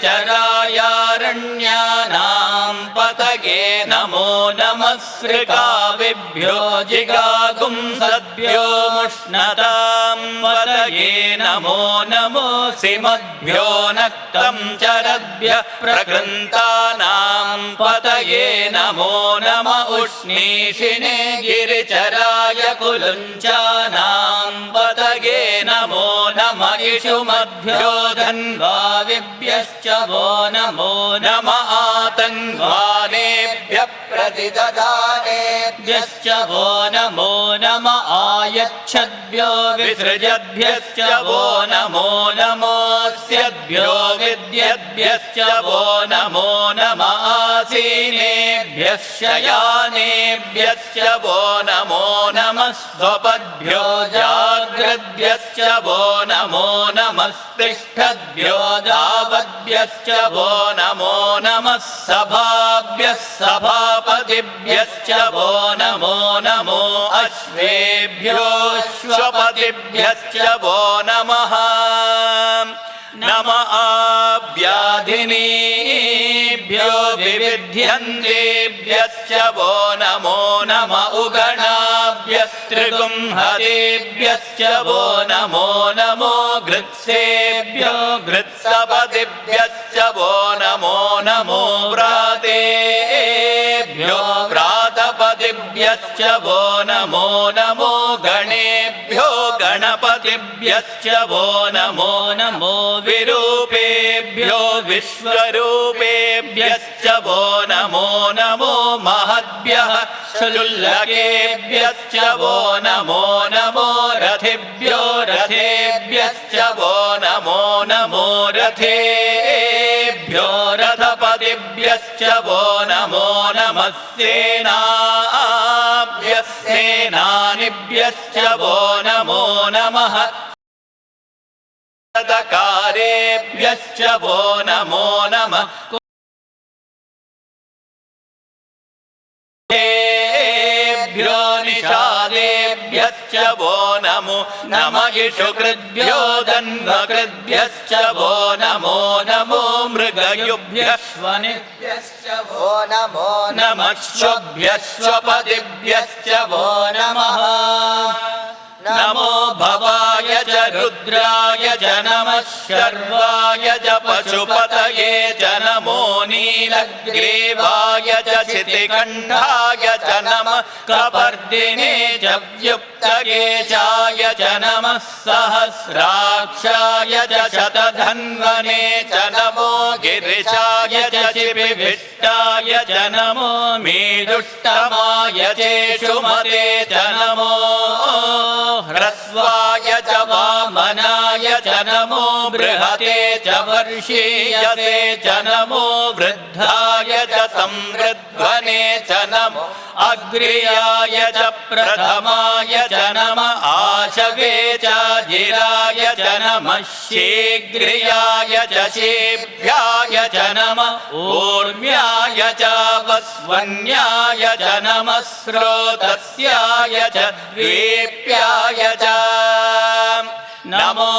गिरिचरायारण्यानां पतये नमो नमः श्रिकाविभ्यो जिगागुंसद्भ्यो मुष्णतां पतये नमो नमो सिमद्भ्यो नक्तं चरद्भ्यः प्रकृन्तानां पतये नमो नम उष्णीषिणे गिरिचराय कुलुञ्चानां पतये नमो नम इषुमद्भ्यो धन्वाविभ्यश्च वो नमो नम आतङ्वानेभ्यः प्रतिदधानेभ्यश्च वो नमो नम आयच्छद्भ्यो विसृजद्भ्यश्च वो नमो नमोऽस्यद्भ्यो विद्यद्भ्यश्च वो नमो नम आसीनेभ्यः शयानेभ्यश्च वो नमो नमः स्वपद्भ्यो जाग्रद्भ्यश्च वो नमो नमस्तिष्ठद्भ्यो दावद्भ्यश्च वो नमो नमः सभाभ्यः सभापतिभ्यश्च वो नमो नमो अश्वेभ्योऽश्वपतिभ्यश्च वो नमः नम आव्याधिनीभ्यो विविध्यन्तेभ्यश्च वो नमो नम उगणाभ्यस्त्रिगुंहतेभ्यश्च वो नमो नमो घृत्सेभ्यो घृत्सपतिभ्यश्च वो नमो नमो व्रातेभ्यो व्रातपतिभ्यश्च वो नमो नमो गणेभ्यो गणपतिभ्यश्च वो नमो नमो विरूपेभ्यो विश्वरूपेभ्यश्च वो नमो नमो महद्भ्यः शुल्लकेभ्यश्च वो नमो नमो रथेभ्यो रथेभ्यश्च वो नमो नमो रथेभ्यो रथपतिभ्यश्च वो नमो नमः सेनाभ्यः सेनानिभ्यश्च वो नमो नमः दकारेभ्यश्च वो नमो नमः भ्यो निषादेभ्यश्च वो नमो नमः इषुकृद्भ्यो धन्वकृद्भ्यश्च वो नमो नमो मृगयुभ्यश्वनिभ्यश्च वो नमो नमः शुभ्यश्वपतिभ्यश्च वो नमः नमो भवाय च रुद्राय च नमः शर्वाय च पशुपतये च नमो नीलग्रीवाय च शितिकण्ठाय च नमः कपर्दिने च व्युक्तकेशाय च नमः सहस्राक्षाय च शतधन्वने च नमो गिरिशाय च शिपिविष्टाय च नमो मेदुष्टमाय चेषुमते च नमो ह्रस्वाय च वामनाय च नमो बृहते च वर्षीयसे च नमो वृद्धाय च संवृध्वने च नमो अग्र्याय च प्रथमाय च नमः आशवे च जिराय च नमः शीघ्रियाय च शेभ्याय च नमः ऊर्म्याय च वस्वन्याय च नमः स्रोतस्याय च द्वीप्याय च नमो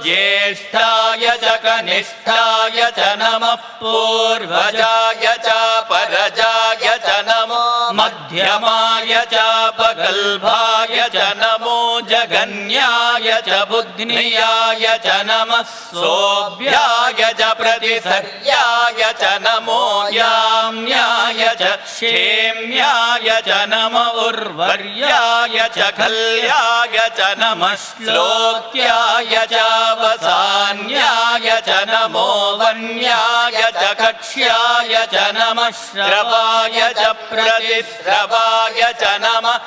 ज्येष्ठाय च कनिष्ठाय च नमः पूर्वजाय च परजाय च नमो मध्यमाय च पगल्भाय च नमो जगन्याय च बुध्नियाय च नमः सोऽभ्याय च प्रतिसर्याय च नमो याम्याय च क्षेम्याय च नम उर्वर्याय च खल्याय च नमः श्लोक्याय च वसान्याय च नमो वन्याय च कक्ष्याय च नमः श्रवाय च प्रतिश्रवाय च नमः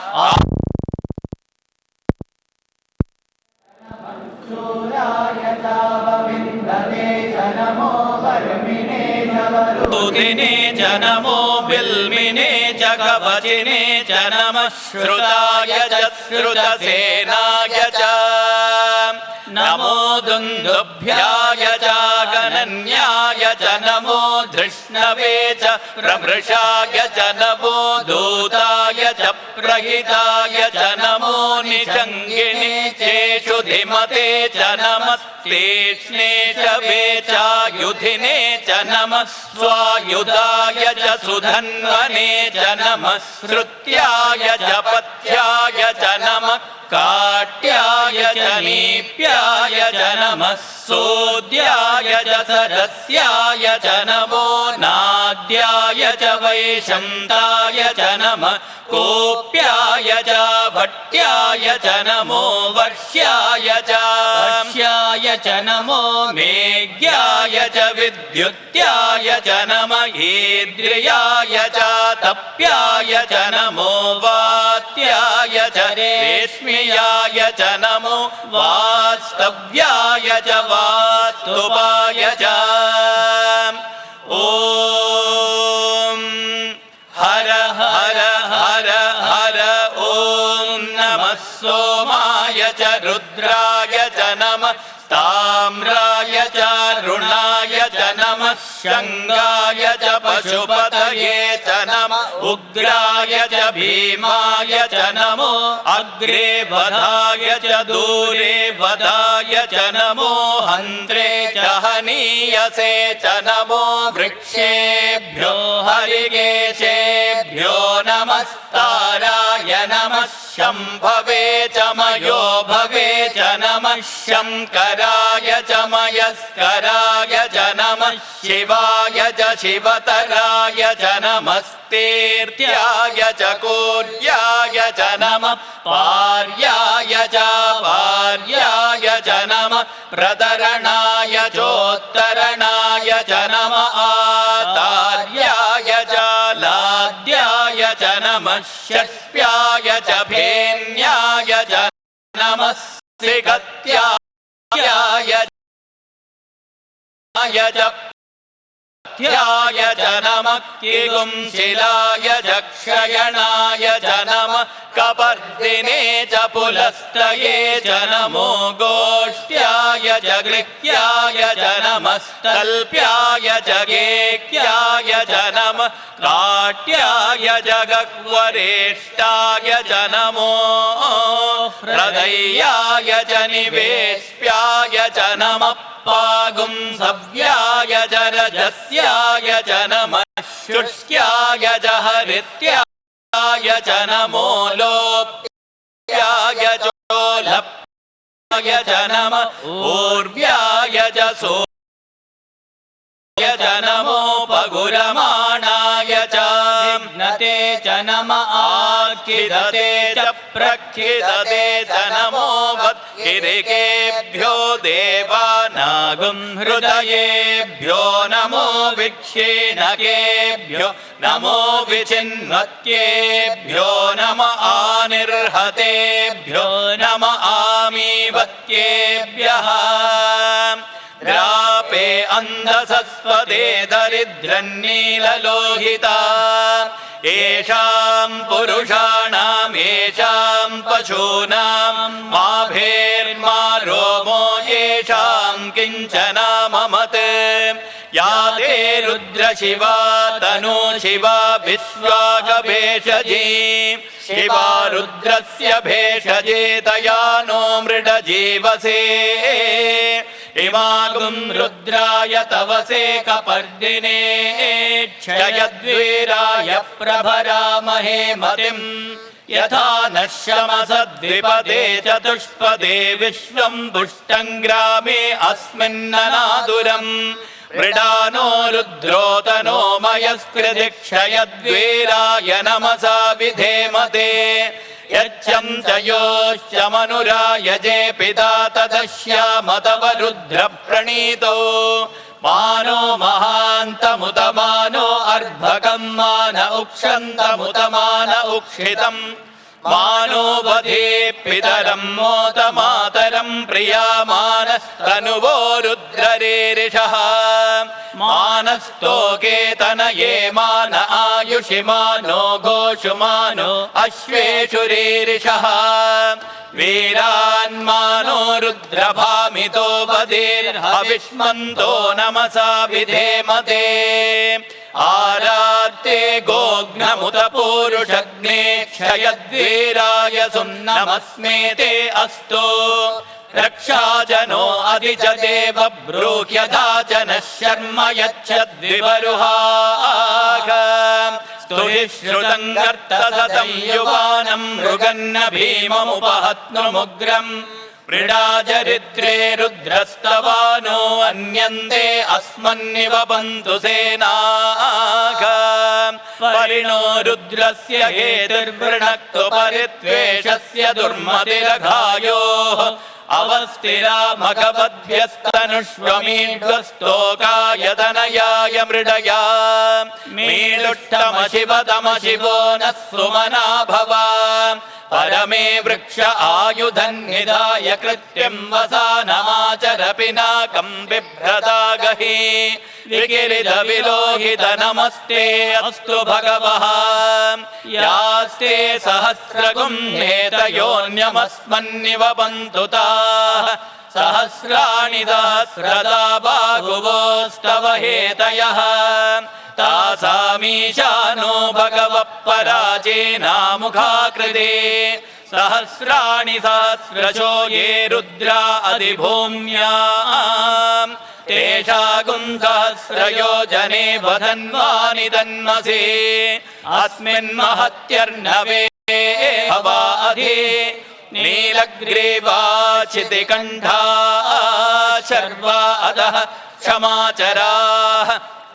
शूराय च वविन्दते च नमो वर्मिणे च वरुदिने च नमो बिल्मिने च कवचिने च नमः श्रुताय च श्रुतसेनाय च नमो दुन्दुभ्याय च गणन्याय च नमो धृष्णवे च प्रमृषाय च नमो दूताय च प्रहिताय च नमो निषङ्गिने चेषु धिमते च नमस्तेष्णे च वेचाय सुधिने च नमः स्वायुधाय च सुधन्वने च नमः श्रुत्याय च पथ्याय च नमः काट्याय च नीप्याय च नमः सोद्याय च सरस्याय च नमो नाद्याय च वैशन्ताय च नमः कोप्याय च भट्ट्याय च नमो वर्ष्याय च नमो मेघ्याय च विद्युत्याय च नमः ईद्रियाय च तप्याय च नमो वात्याय च रेश्म्याय च नमो वास्तव्याय च वास्तुपाय च ॐ हर हर हर हर ॐ नमः सोमाय च रुद्राय च नमः ताम्राय च रुणाय च नमः शङ्गाय च पशुपतये च नमः उग्राय च भीमाय च नमो अग्रे वधाय च दूरे वधाय च नमो हन्त्रे च हनीयसे च नमो वृक्षेभ्यो हरिकेशेभ्यो नमस्ताराय नमः शम्भवे च मयो भवे च नमः शङ्कराय च मयस्कराय च नमः शिवाय च शिवतराय च नमस्तीर्थ्याय च कूर्याय च नमः पार्याय च भार्याय च नमः प्रतरणाय चोत्तरणाय च नमः आतार्याय च लाद्याय च नमः षष्ट्याय च भेन्याय च नमः सिगत्याय च ध्याय च नमः किगुंशिलाय च क्षयणाय च नमः कपर्दिने च पुलस्तये च नमो गोष्ठ्याय च गृह्याय च नमः तल्प्याय च गेक्याय च नमः काट्याय च गह्वरेष्टाय च नमो हृदयाय च निवेश्याय च नमः पागुंसव्याय च रजस्याय च नमः शुष्क्याय च हरित्याय च नमो लोप्याय चोलप्याय च नमः ऊर्व्याय च सोय च नमो पगुरमाणाय च विघ्नते च नमः आखिदते च प्रखिदते च नमो वत्किरिकेभ्यो देवानागं हृदयेभ्यो नमो विक्षीणकेभ्यो नमो विचिन्वत्येभ्यो नमः आनिर्हतेभ्यो नमः आमीवत्येभ्यः ग्रापे अन्धसस्वदे दरिद्रन्नीललोहिता येषां पुरुषाणाम् येषां पशूनां माभेर्मा रोमो येषां किञ्चनाममत् या ते रुद्रशिवा तनु शिवा विश्वागभेषजी शिवा रुद्रस्य भेषजे तया नो मृडजीवसे इमागुं रुद्राय तवसे कपर्दिने क्षयद्वीराय प्रभरामहे मतिम् यथा नश्यमसद्विपदे चतुष्पदे विश्वं पुष्टं ग्रामे अस्मिन्ननादुरम् मृडानो रुद्रोतनो मयस्कृतिक्षयद्वीराय नमसा विधेमते यच्चन्तयोश्च मनुरायजे पिता तदश्यामतव रुद्रप्रणीतो मानो महान्तमुतमानो अर्भकं मान उक्षन्तमुतमान उक्षितम् मानो वधे पितरं मोतमातरं प्रियामानस्तनुवो रुद्ररीरिषः मानस्तोके तनये मान आयुषि मानो घोषु मानो अश्वेषु रीरिषः वीरान्मानो रुद्रभामितो वधेर्हविष्मन्तो नमसा विधेमते आरात्ते गोघ्नमुत पूरुषग्ने क्षयद्वीराय सुन्नमस्मेते अस्तु रक्षाजनो अधि च देव ब्रूह्यदाचनः शर्म यच्छद्विवरुहाः स्तुतिः श्रुतं गर्तसतं युवानं मृगन्न भीममुपहत्नुमुग्रम् मृडाचरित्रे रुद्रस्तवानो अन्यन्ते अस्मन्निव पन्तु सेनाः परिणो रुद्रस्य हेतिर्वृणक्तु परित्वेषस्य दुर्मतिरघायोः अवस्थिरा मघवद्भ्यस्तनुष्वमीड्वस्तोकायतनयाय मृडया मीडुष्टमशिवतमशिवो नः सुमना भव परमे वृक्ष आयुधन्निधाय कृत्यं वसानमाचर पिनाकं बिभ्रदागहि विकिरित विलोहित नमस्ते अस्तु भगवः यास्ते सहस्रगुं नेतयोऽन्यमस्मन्निव पन्तु ताः सहस्राणि सहस्रदा बाहुवोस्तव हेतयः तासामीशानो भगवः पराचेनामुखाकृते सहस्राणि सहस्रशो ये रुद्रा अधिभूम्यां तेषागुं सहस्रयोजने वधन्वानि तन्मसे अस्मिन्महत्यर्णवे भवाधि नीलग्रीवाचितिकण्ठा शर्वा अधः क्षमाचराः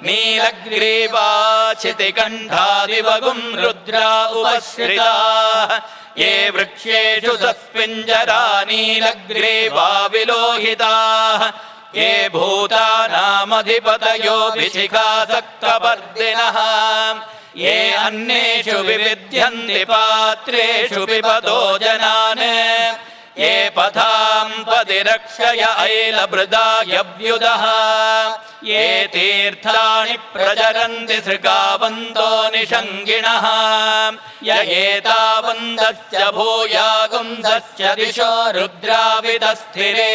नीलग्रीवाचितिकण्ठादिवगुं रुद्रा उपश्रिताः ये वृक्षेषु सस्पिञ्जरा नीलग्रीवा विलोहिताः ये भूतानामधिपतयो विशिखासक्तपर्दिनः ये अन्येषु विविध्यन्ति पात्रेषु पिबतो जनान् ये पथां पतिरक्षय ऐलभृदायव्युदः ये तीर्थानि प्रचरन्ति सृगावन्तो निषङ्गिणः य एतावन्तश्च भूयागुंसश्च दिशो रुद्राविदस्थिरे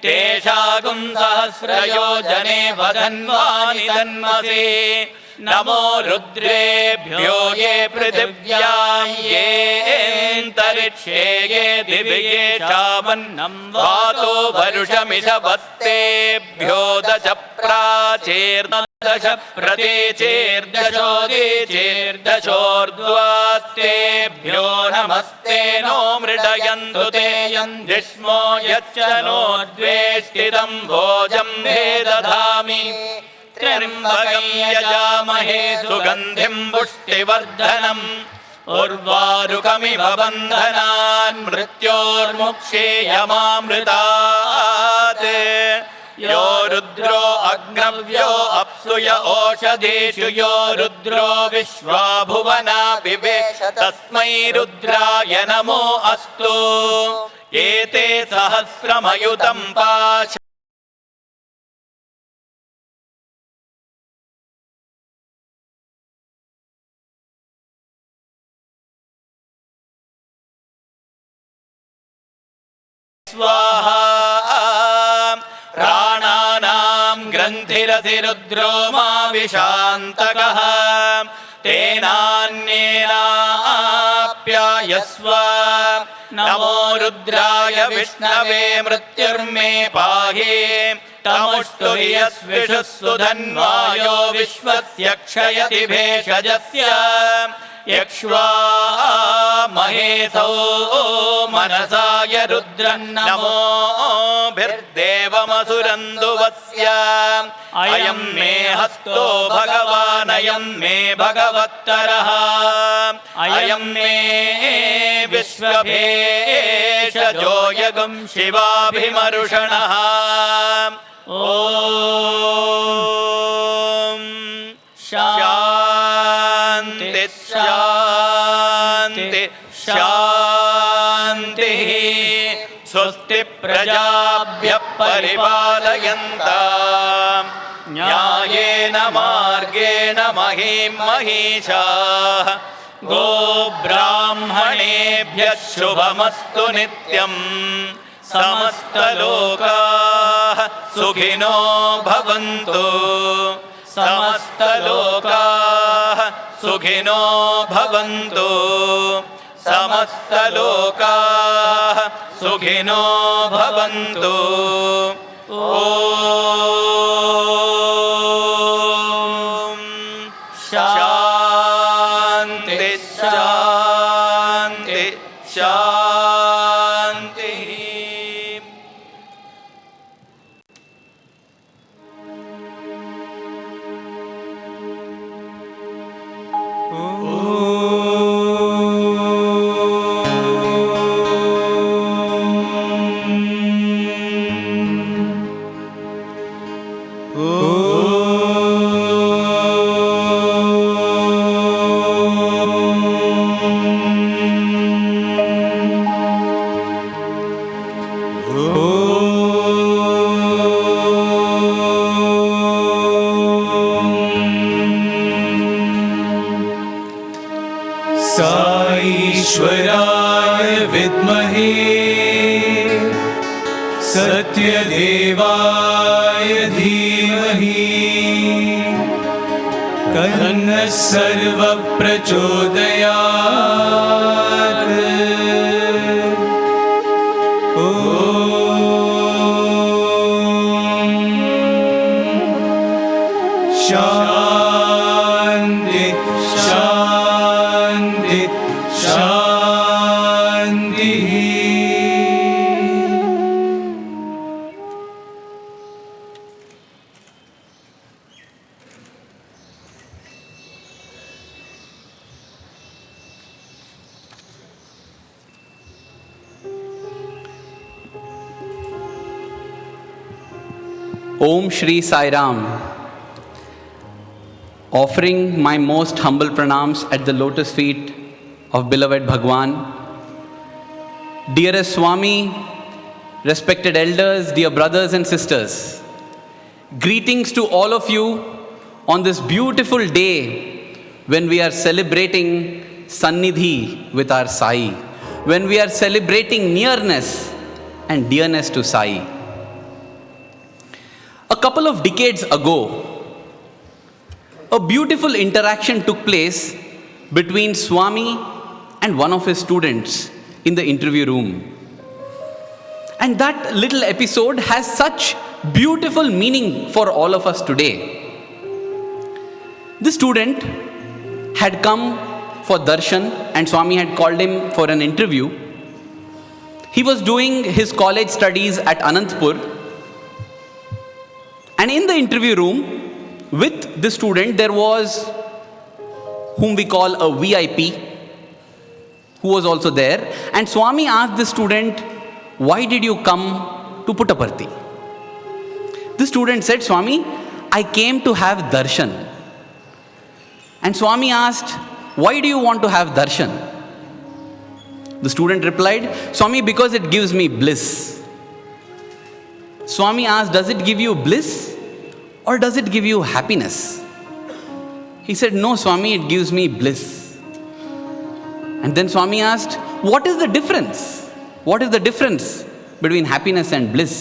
तेषागुं सहस्रयोजने वधन्वानि तन्मसे नमो रुद्रेभ्यो ये पृथिव्यां येऽन्तरिक्षे ये दिवि येषामन्नं वातो वरुषमिषवस्तेभ्यो दश प्राचेर्दश प्रतीचेर्दशोदीचेर्दशोर्ध्वास्तेभ्यो नमस्ते नो मृडयन्तु ते यन्धिष्मो यच्च नो द्वेष्टितं भोजं मे दधामि त्र्यम्बकं यजामहे सुगन्धिं पुष्टिवर्धनम् उर्वारुकमिव बन्धनान् मृत्योर्मुक्षेयमामृतात् यो रुद्रो अग्नव्यो अप्सुय ओषधीषु यो रुद्रो विश्वा भुवना विवेश तस्मै रुद्राय नमो अस्तु एते सहस्रमयुतं पाश स्वाहा प्राणानां ग्रन्थिरधिरुद्रो मा विशान्तकः तेनान्येनाप्यायस्व नमो रुद्राय विष्णवे मृत्युर्मे पाहि तमुष्टुर्यस्विषुः सुधन्वायो विश्वस्य क्षयति भेषजस्य यक्ष्वा महेशो मनसाय रुद्रन्नमोभिर्देवमसुरन्दुवस्य अयं मे हस्तो भगवानयं मे भगवत्तरः अयं मे विश्वभेषजो यगुं शिवाभिमरुषणः ॐ शान्ति शान्ति शान्तिः स्वस्ति प्रजाभ्यः परिपालयन्तां न्यायेन मार्गेण महीं महिषाः गोब्राह्मणेभ्यः शुभमस्तु नित्यम् समस्तलोकाः सुखिनो भवन्तु समस्तलोकाः सुखिनो भवन्तु समस्तलोकाः सुखिनो भवन्तु। ॐ शान्ति शान्ति शान्तिः। ईश्वराय विद्महे सत्यदेवाय धीमहि तन्नः सर्वप्रचोदयात्। शान्ति शान्ति शान्तिः। Om Shri Sai Ram. Offering my most humble pranams at the lotus feet of beloved Bhagawan. Dearest Swami, respected elders, dear brothers and sisters, greetings to all of you on this beautiful day when we are celebrating Sannidhi with our Sai, when we are celebrating nearness and dearness to Sai. A couple of decades ago, a beautiful interaction took place between Swami and one of his students in the interview room. And that little episode has such beautiful meaning for all of us today. The student had come for darshan and Swami had called him for an interview. He was doing his college studies at Anantapur. And in the interview room, with the student, there was whom we call a VIP, who was also there. And Swami asked the student, "Why did you come to Puttaparthi?" The student said, "Swami, I came to have darshan." And Swami asked, "Why do you want to have darshan?" The student replied, "Swami, because it gives me bliss." Swami asked, "Does it give you bliss or does it give you happiness?" He said, "No, Swami, it gives me bliss." And then Swami asked, "What is the difference? What is the difference between happiness and bliss?"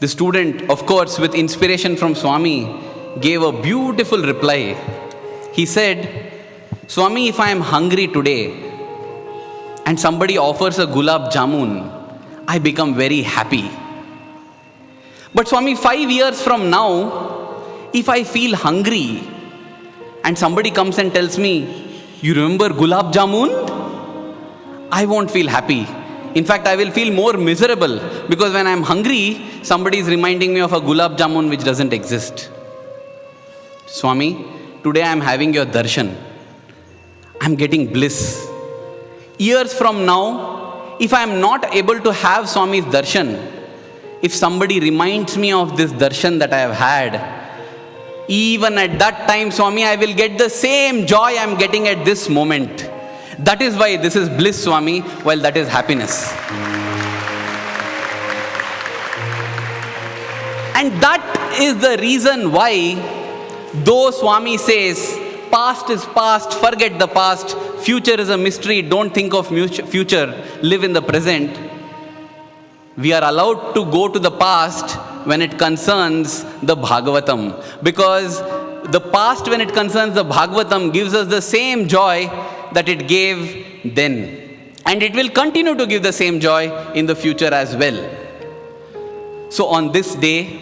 The student, of course, with inspiration from Swami, gave a beautiful reply. He said, "Swami, if I am hungry today and somebody offers a gulab jamun, I become very happy. But Swami, 5 years from now, if I feel hungry and somebody comes and tells me, 'You remember gulab jamun?' I won't feel happy. In fact, I will feel more miserable because when I'm hungry, somebody is reminding me of a gulab jamun which doesn't exist. Swami, today I'm having your darshan. I'm getting bliss. Years from now, if I am not able to have Swami's darshan, if somebody reminds me of this darshan that I have had, even at that time, Swami, I will get the same joy I am getting at this moment. That is why this is bliss, Swami, while that is happiness." And that is the reason why, though Swami says, past is past, forget the past, future is a mystery, don't think of future, live in the present, we are allowed to go to the past when it concerns the Bhagavatam. Because the past, when it concerns the Bhagavatam, gives us the same joy that it gave then. And it will continue to give the same joy in the future as well. So on this day,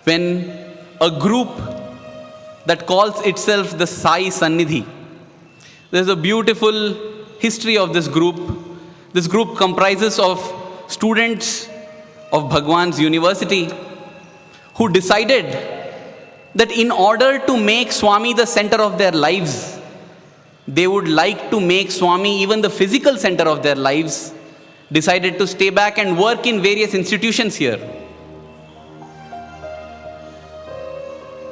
when a group that calls itself the Sai Sannidhi, there's a beautiful history of this group. This group comprises of students of Bhagawan's university who decided that in order to make Swami the center of their lives, they would like to make Swami even the physical center of their lives, decided to stay back and work in various institutions here.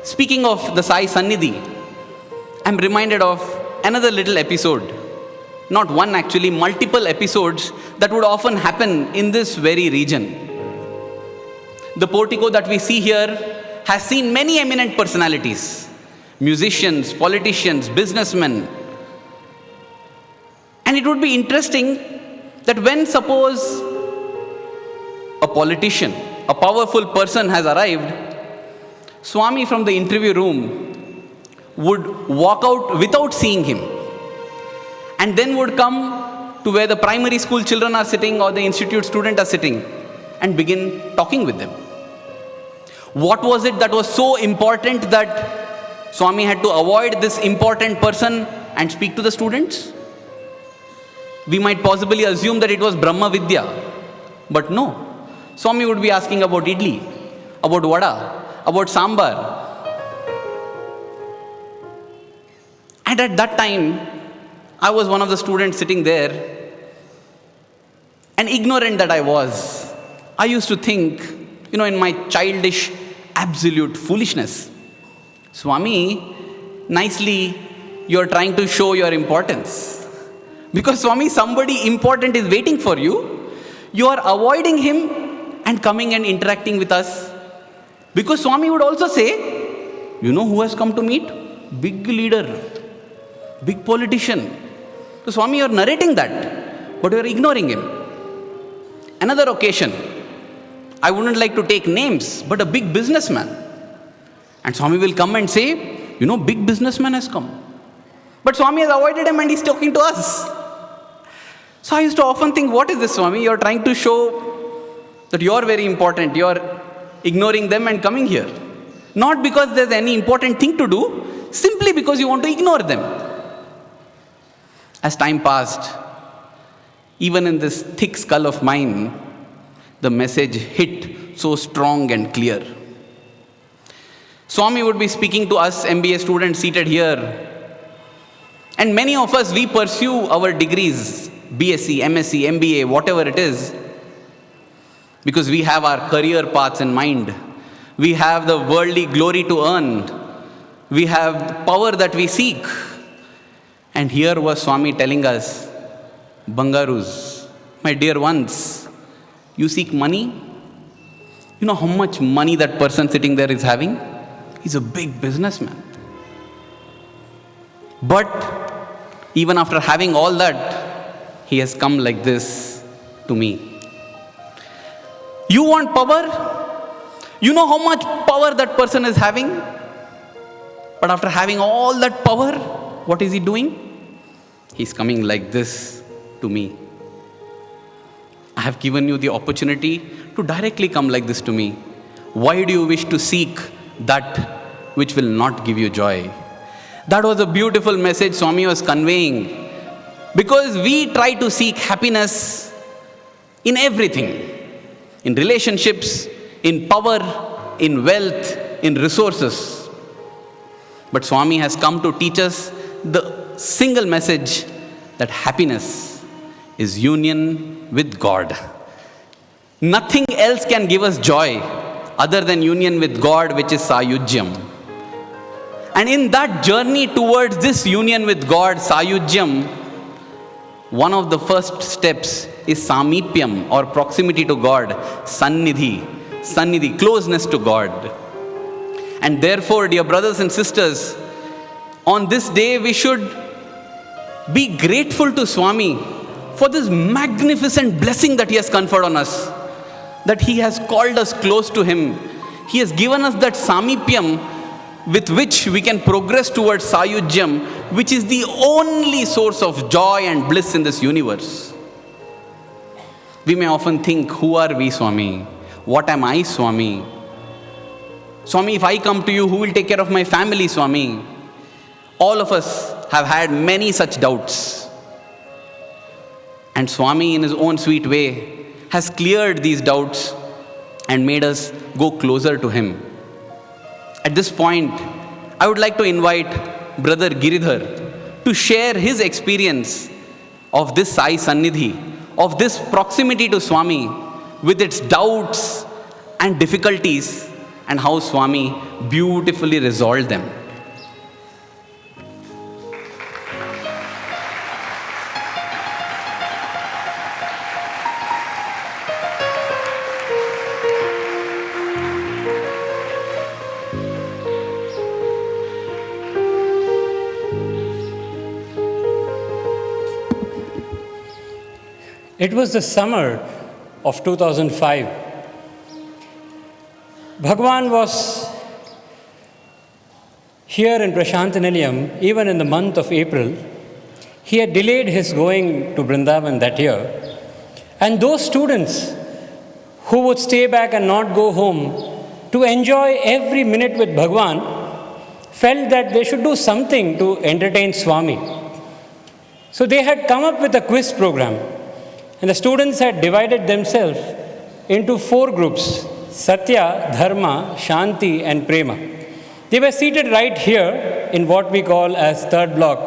Speaking of the Sai Sannidhi, I'm reminded of another little episode. Not one actually, multiple episodes that would often happen in this very region. The portico that we see here has seen many eminent personalities, musicians, politicians, businessmen. And it would be interesting that when suppose a politician, a powerful person has arrived, Swami from the interview room would walk out without seeing him, and then would come to where the primary school children are sitting or the institute student are sitting and begin talking with them. What was it that was so important that Swami had to avoid this important person and speak to the students? We might possibly assume that it was Brahma Vidya, but no. Swami would be asking about idli, about vada, about sambar. And at that time, I was one of the students sitting there, and ignorant that I was, I used to think, in my childish, absolute foolishness, Swami, nicely, you're trying to show your importance. Because Swami, somebody important is waiting for you. You are avoiding him and coming and interacting with us. Because Swami would also say, who has come to meet? Big leader, big politician. So Swami, you're narrating that, but you're ignoring him. Another occasion, I wouldn't like to take names, but a big businessman. And Swami will come and say, big businessman has come. But Swami has avoided him and he's talking to us. So I used to often think, what is this, Swami? You're trying to show that you're very important. You're ignoring them and coming here. Not because there's any important thing to do, simply because you want to ignore them. As time passed, even in this thick skull of mine, the message hit so strong and clear. Swami would be speaking to us MBA students seated here. And many of us, we pursue our degrees, BSc, MSc, MBA, whatever it is, because we have our career paths in mind. We have the worldly glory to earn. We have the power that we seek. And here was Swami telling us, Bangarus, my dear ones, you seek money? You know how much money that person sitting there is having? He's a big businessman. But even after having all that, he has come like this to me. You want power? You know how much power that person is having? But after having all that power, what is he doing? He's coming like this to me. I have given you the opportunity to directly come like this to me. Why do you wish to seek that which will not give you joy? That was a beautiful message Swami was conveying. Because we try to seek happiness in everything. In relationships, in power, in wealth, in resources. But Swami has come to teach us the single message that happiness is union with God. Nothing else can give us joy other than union with God, which is Sayujyam. And in that journey towards this union with God, Sayujyam, one of the first steps is Samipyam, or proximity to God, Sannidhi, closeness to God. And therefore, dear brothers and sisters, on this day we should be grateful to Swami for this magnificent blessing that he has conferred on us, that he has called us close to him. He has given us that Samipyam with which we can progress towards Sayujyam, which is the only source of joy and bliss in this universe. We may often think, who are we, Swami? What am I, Swami? Swami, if I come to you, who will take care of my family, Swami? All of us have had many such doubts. And Swami, in his own sweet way, has cleared these doubts and made us go closer to him. At this point, I would like to invite Brother Giridhar to share his experience of this Sai Sannidhi, of this proximity to Swami with its doubts and difficulties, and how Swami beautifully resolved them. It was the summer of 2005. Bhagawan was here in Prashantanilayam even in the month of April. He had delayed his going to Vrindavan that year. And those students who would stay back and not go home to enjoy every minute with Bhagawan felt that they should do something to entertain Swami. So they had come up with a quiz program. And the students had divided themselves into 4 groups: Sathya, Dharma, Shanti and Prema. They were seated right here in what we call as third block.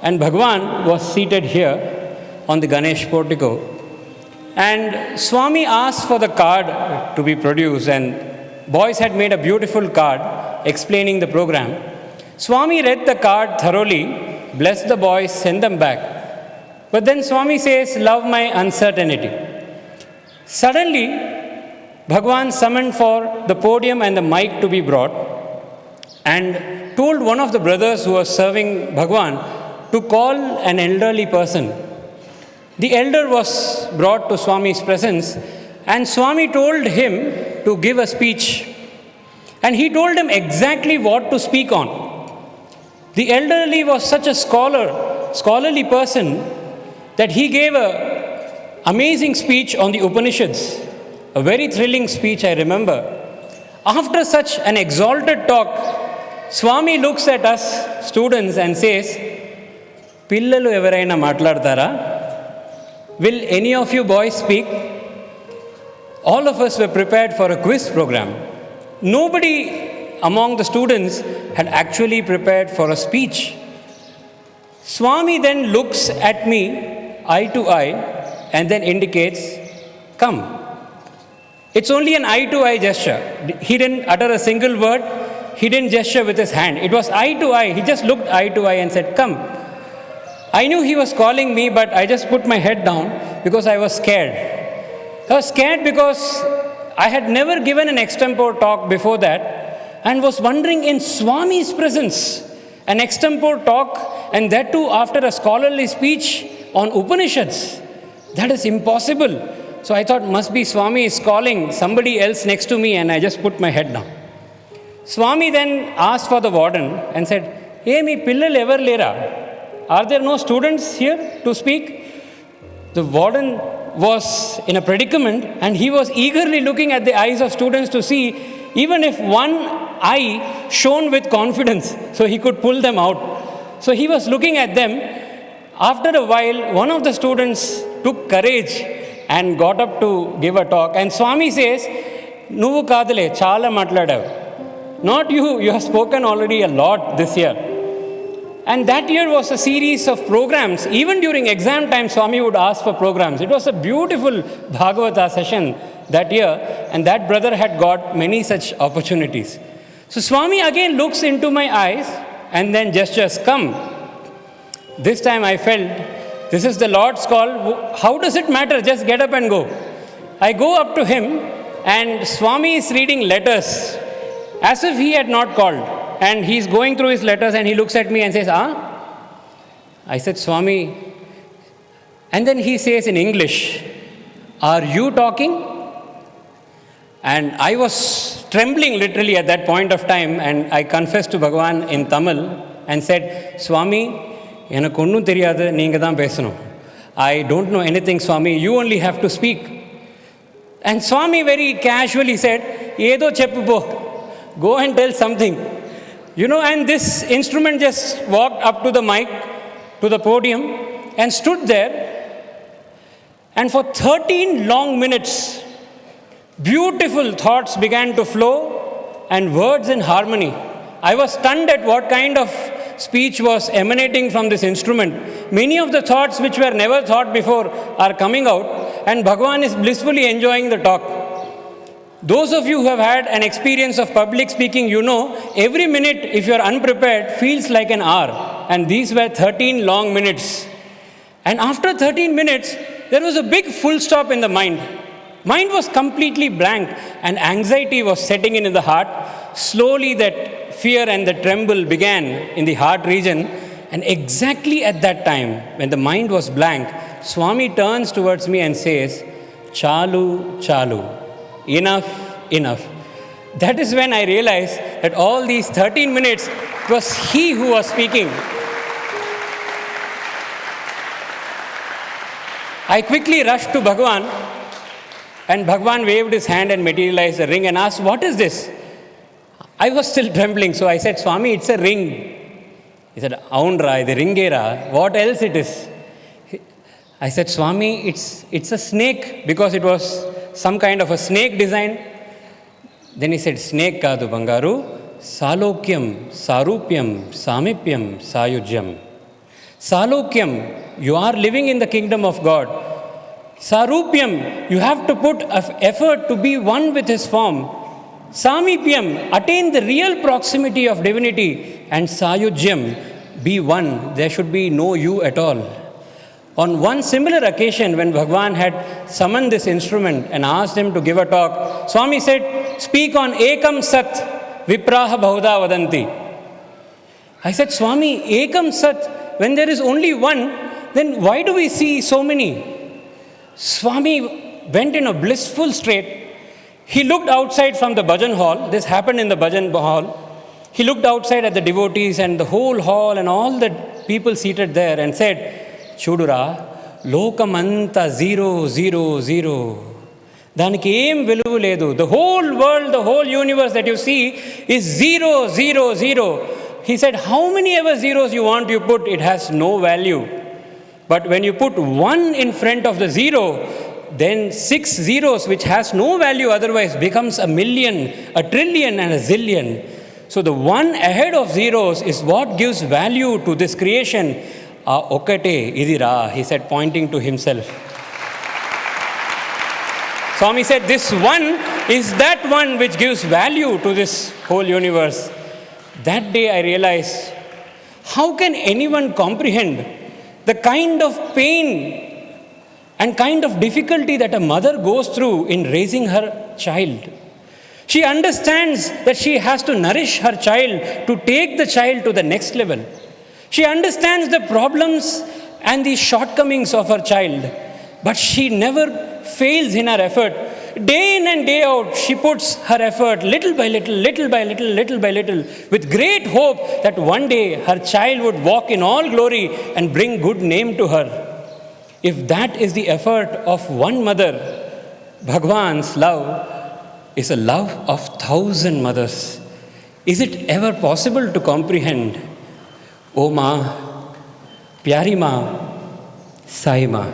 And Bhagavan was seated here on the Ganesh portico. And Swami asked for the card to be produced, and boys had made a beautiful card explaining the program. Swami read the card thoroughly, blessed the boys, sent them back. But then Swami says, "Love my uncertainty." Suddenly, Bhagavan summoned for the podium and the mic to be brought and told one of the brothers who was serving Bhagavan to call an elderly person. The elder was brought to Swami's presence, and Swami told him to give a speech. And he told him exactly what to speak on. The elderly was such a scholarly person, that he gave an amazing speech on the Upanishads, a very thrilling speech, I remember. After such an exalted talk, Swami looks at us students and says, "Pillalu evaraina matladtara? Will any of you boys speak?" All of us were prepared for a quiz program. Nobody among the students had actually prepared for a speech. Swami then looks at me eye to eye and then indicates, "Come." It's only an eye to eye gesture. He didn't utter a single word. He didn't gesture with his hand. It was eye to eye. He just looked eye to eye and said, "Come." I knew he was calling me, but I just put my head down because I was scared. I was scared because I had never given an extempore talk before that and was wondering, in Swami's presence, an extempore talk, and that too after a scholarly speech on Upanishads. That is impossible. So I thought, must be Swami is calling somebody else next to me, and I just put my head down. Swami then asked for the warden and said, "Hey, me pillal ever lera? Are there no students here to speak?" The warden was in a predicament, and he was eagerly looking at the eyes of students to see even if one eye shone with confidence, so he could pull them out. So he was looking at them. After a while, one of the students took courage and got up to give a talk. And Swami says, "Nuvu kadale, chala matladavu. Not you, you have spoken already a lot this year." And that year was a series of programs. Even during exam time, Swami would ask for programs. It was a beautiful Bhagavata session that year, and that brother had got many such opportunities. So Swami again looks into my eyes and then gestures, "Come." This time I felt, this is the Lord's call. How does it matter? Just get up and go. I go up to him, and Swami is reading letters as if he had not called. And he's going through his letters, and he looks at me and says, "Ah?" I said, "Swami." And then he says in English, "Are you talking?" And I was trembling literally at that point of time, and I confessed to Bhagawan in Tamil and said, Swami, எனக்கு ஒன்றும் தெரியாது, நீங்கள் தான் பேசணும். I don't know anything, Swami, you only have to speak. And Swami very casually said, ஏதோ செப்பு போ, go and tell something. And this instrument just walked up to the mic, to the podium, and stood there. And for 13 long minutes, beautiful thoughts began to flow and words in harmony. I was stunned at what kind of speech was emanating from this instrument. Many of the thoughts which were never thought before are coming out, and Bhagavan is blissfully enjoying the talk. Those of you who have had an experience of public speaking, every minute, if you are unprepared, feels like an hour. And these were 13 long minutes. And after 13 minutes, there was a big full stop in the mind. Mind was completely blank, and anxiety was setting in the heart. Slowly that fear and the tremble began in the heart region. And exactly at that time, when the mind was blank, Swami turns towards me and says, Chalu, chalu. Enough, enough. That is when I realized that all these 13 minutes, it was he who was speaking. I quickly rushed to Bhagavan, and Bhagavan waved his hand and materialized a ring and asked, what is this? I was still trembling, so I said, Swami, it's a ring. He said, Aundra, the ringera, what else it is? I said, Swami, it's a snake, because it was some kind of a snake design. Then he said, snake kadu bangaru, salokyam, sarupyam, samipyam, sayujyam. Salokyam, you are living in the kingdom of God. Sarupyam, you have to put effort to be one with his form. Samipyam, attain the real proximity of divinity. And sayujyam, be one. There should be no you at all. On one similar occasion, when Bhagavan had summoned this instrument and asked him to give a talk, Swami said, speak on Ekam Sat, Vipraha Bahuda Vadanti. I said, Swami, Ekam Sat, when there is only one, then why do we see so many? Swami went in a blissful state. He looked outside from the bhajan hall. This happened in the bhajan hall. He looked outside at the devotees and the whole hall and all the people seated there and said, Chudura, lokamanta 0, 0, 0. Daniki em viluvu ledu. The whole world, the whole universe that you see is 0, 0, 0. He said, how many ever zeros you want you put, it has no value. But when you put 1 in front of the 0, then 6 zeros, which has no value otherwise, becomes a million, a trillion, and a zillion. So the 1 ahead of zeros is what gives value to this creation. Okate idira, he said, pointing to himself. Swami said, this one is that one which gives value to this whole universe. That day I realized, how can anyone comprehend the kind of pain and kind of difficulty that a mother goes through in raising her child? She understands that she has to nourish her child to take the child to the next level. She understands the problems and the shortcomings of her child, but she never fails in her effort. Day in and day out, she puts her effort little by little, little by little, little by little, with great hope that one day her child would walk in all glory and bring good name to her. If that is the effort of one mother, Bhagavan's love is a love of 1,000 mothers. Is it ever possible to comprehend? O Ma, Pyari Ma, Sai Ma.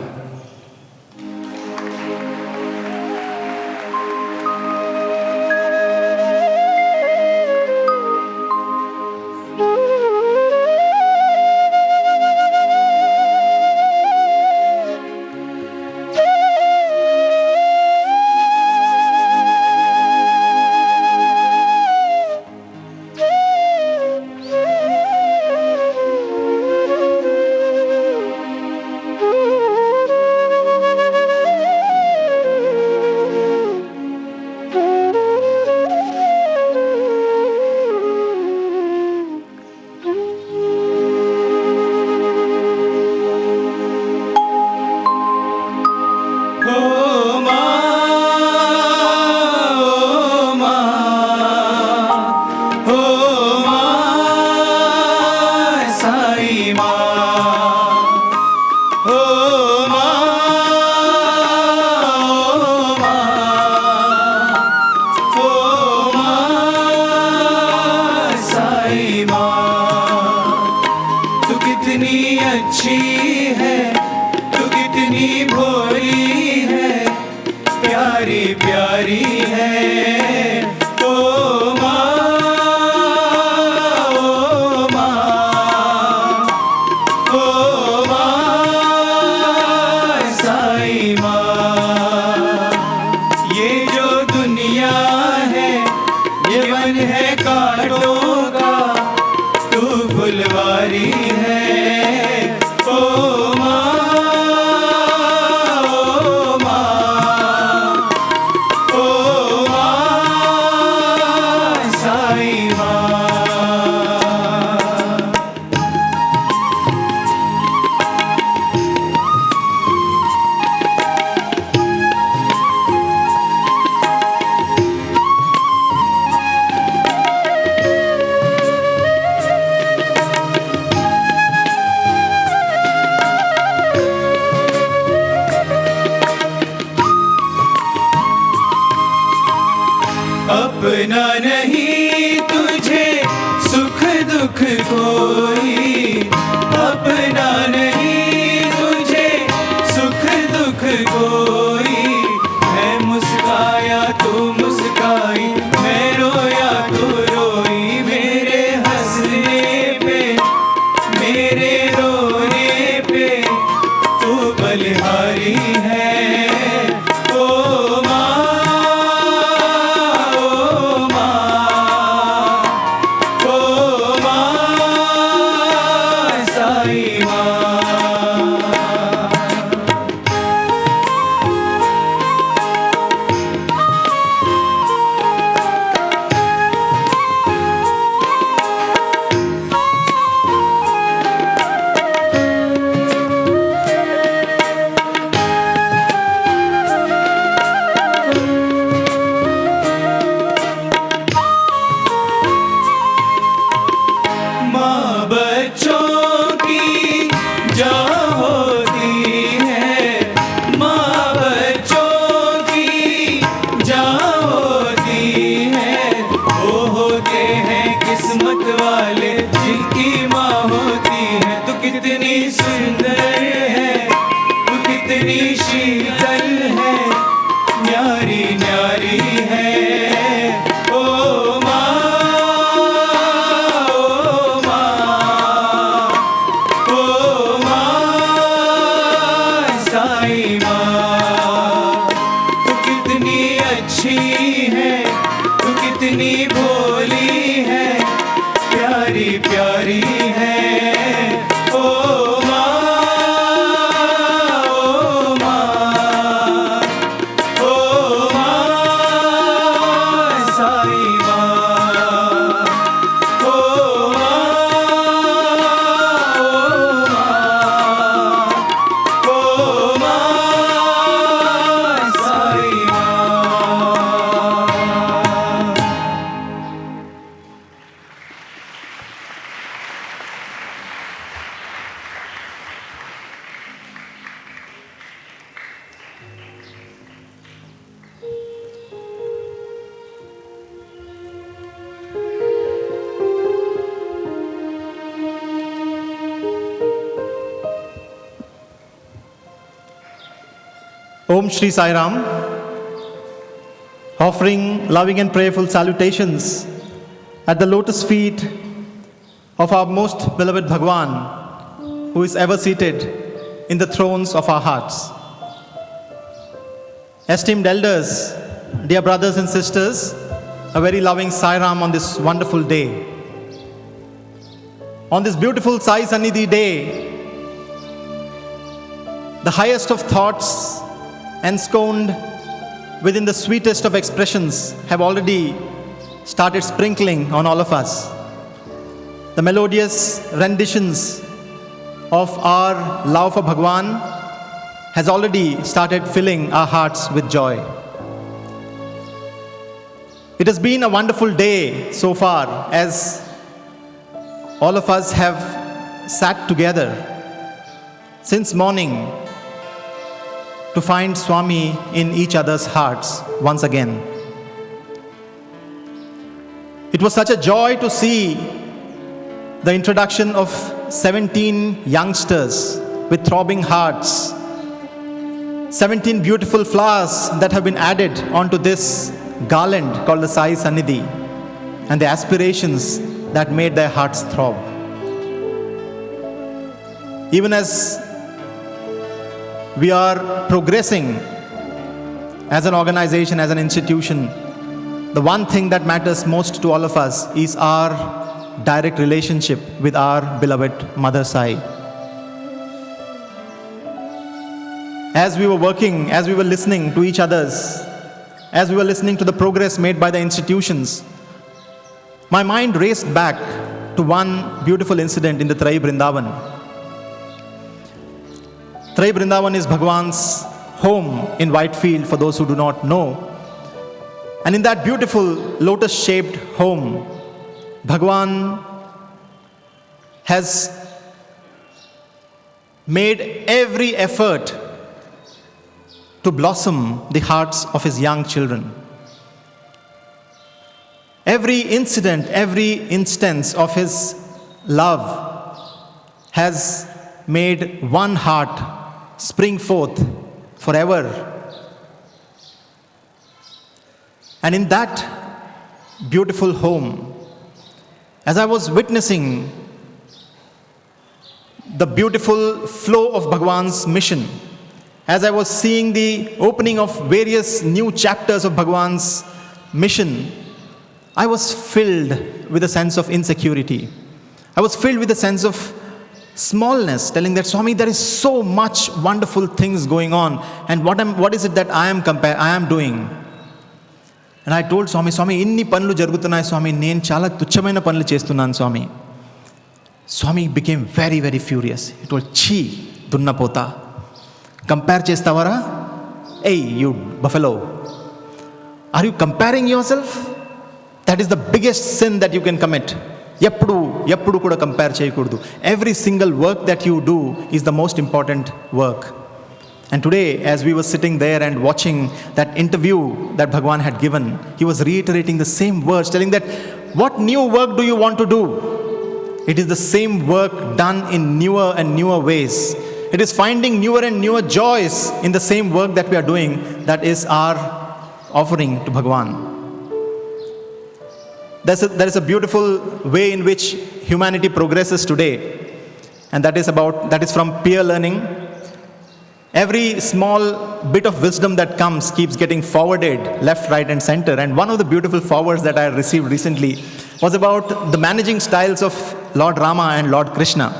One है कांटों का, तू फुलवारी है। ओ माँ, ओ माँ, ओ माँ, साई माँ। अपना नहीं तुझे सुख दुख कोई, अपना नहीं तुझे सुख दुख कोई। मैं मुस्काया तू मुस्काई, मैं रोया तू रोई। मेरे हंसने पे, मेरे रोने पे तू बलिहारी है। ओ माँ, Om Shri Sai Ram, offering loving and prayerful salutations at the lotus feet of our most beloved Bhagawan, who is ever seated in the thrones of our hearts. Esteemed elders, dear brothers and sisters, a very loving Sai Ram on this wonderful day. On this beautiful Sai Sannidhi day, the highest of thoughts ensconced within the sweetest of expressions have already started sprinkling on all of us. The melodious renditions of our love for Bhagawan has already started filling our hearts with joy. It has been a wonderful day so far as all of us have sat together since morning to find Swami in each other's hearts once again. It was such a joy to see the introduction of 17 youngsters with throbbing hearts, 17 beautiful flowers that have been added onto this garland called the Sai Sannidhi, and the aspirations that made their hearts throb. Even as we are progressing as an organization, as an institution, the one thing that matters most to all of us is our direct relationship with our beloved Mother Sai. As we were working, as we were listening to each other's, as we were listening to the progress made by the institutions, my mind raced back to one beautiful incident in the Trai Vrindavan. Trai Vrindavan is Bhagawan's home in Whitefield, for those who do not know. And in that beautiful lotus-shaped home, Bhagawan has made every effort to blossom the hearts of his young children. Every incident, every instance of his love has made one heart spring forth forever. And in that beautiful home, as I was witnessing the beautiful flow of Bhagawan's mission, as I was seeing the opening of various new chapters of Bhagawan's mission, I was filled with a sense of insecurity. I was filled with a sense of smallness, telling that, Swami, there is so much wonderful things going on, and what is it that I am doing? And I told Swami, inni panlu jarugutunnayi Swami, nenu chala tuchchamaina panlu chestunnanu Swami. Swami became very, very furious. He told, Chi, dunnapota. Compare chestavara? Hey, you buffalo. Are you comparing yourself? That is the biggest sin that you can commit. Yappudu kuda compare cheyakudadu. Every single work that you do is the most important work. And today, as we were sitting there and watching that interview that Bhagawan had given, he was reiterating the same words, telling that, what new work do you want to do? It is the same work done in newer and newer ways. It is finding newer and newer joys in the same work that we are doing. That is our offering to Bhagawan. There is a beautiful way in which humanity progresses today, and that is from peer learning. Every small bit of wisdom that comes keeps getting forwarded left, right, and center. And one of the beautiful forwards that I received recently was about the managing styles of Lord Rama and Lord Krishna.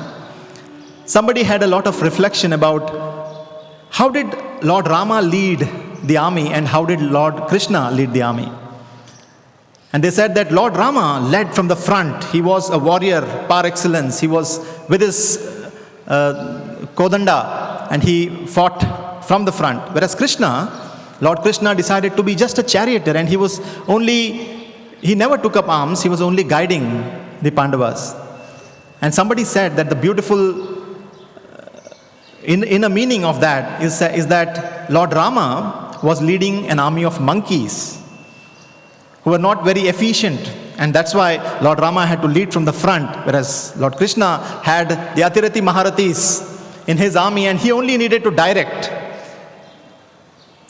Somebody had a lot of reflection about how did Lord Rama lead the army and how did Lord Krishna lead the army. And they said that Lord Rama led from the front. He was a warrior par excellence. He was with his Kodanda and he fought from the front. Whereas Lord Krishna decided to be just a charioteer, and he never took up arms. He was only guiding the Pandavas. And somebody said that the beautiful in a meaning of that is that Lord Rama was leading an army of monkeys who were not very efficient, and that's why Lord Rama had to lead from the front, whereas Lord Krishna had the Atirati Maharathis in his army and he only needed to direct.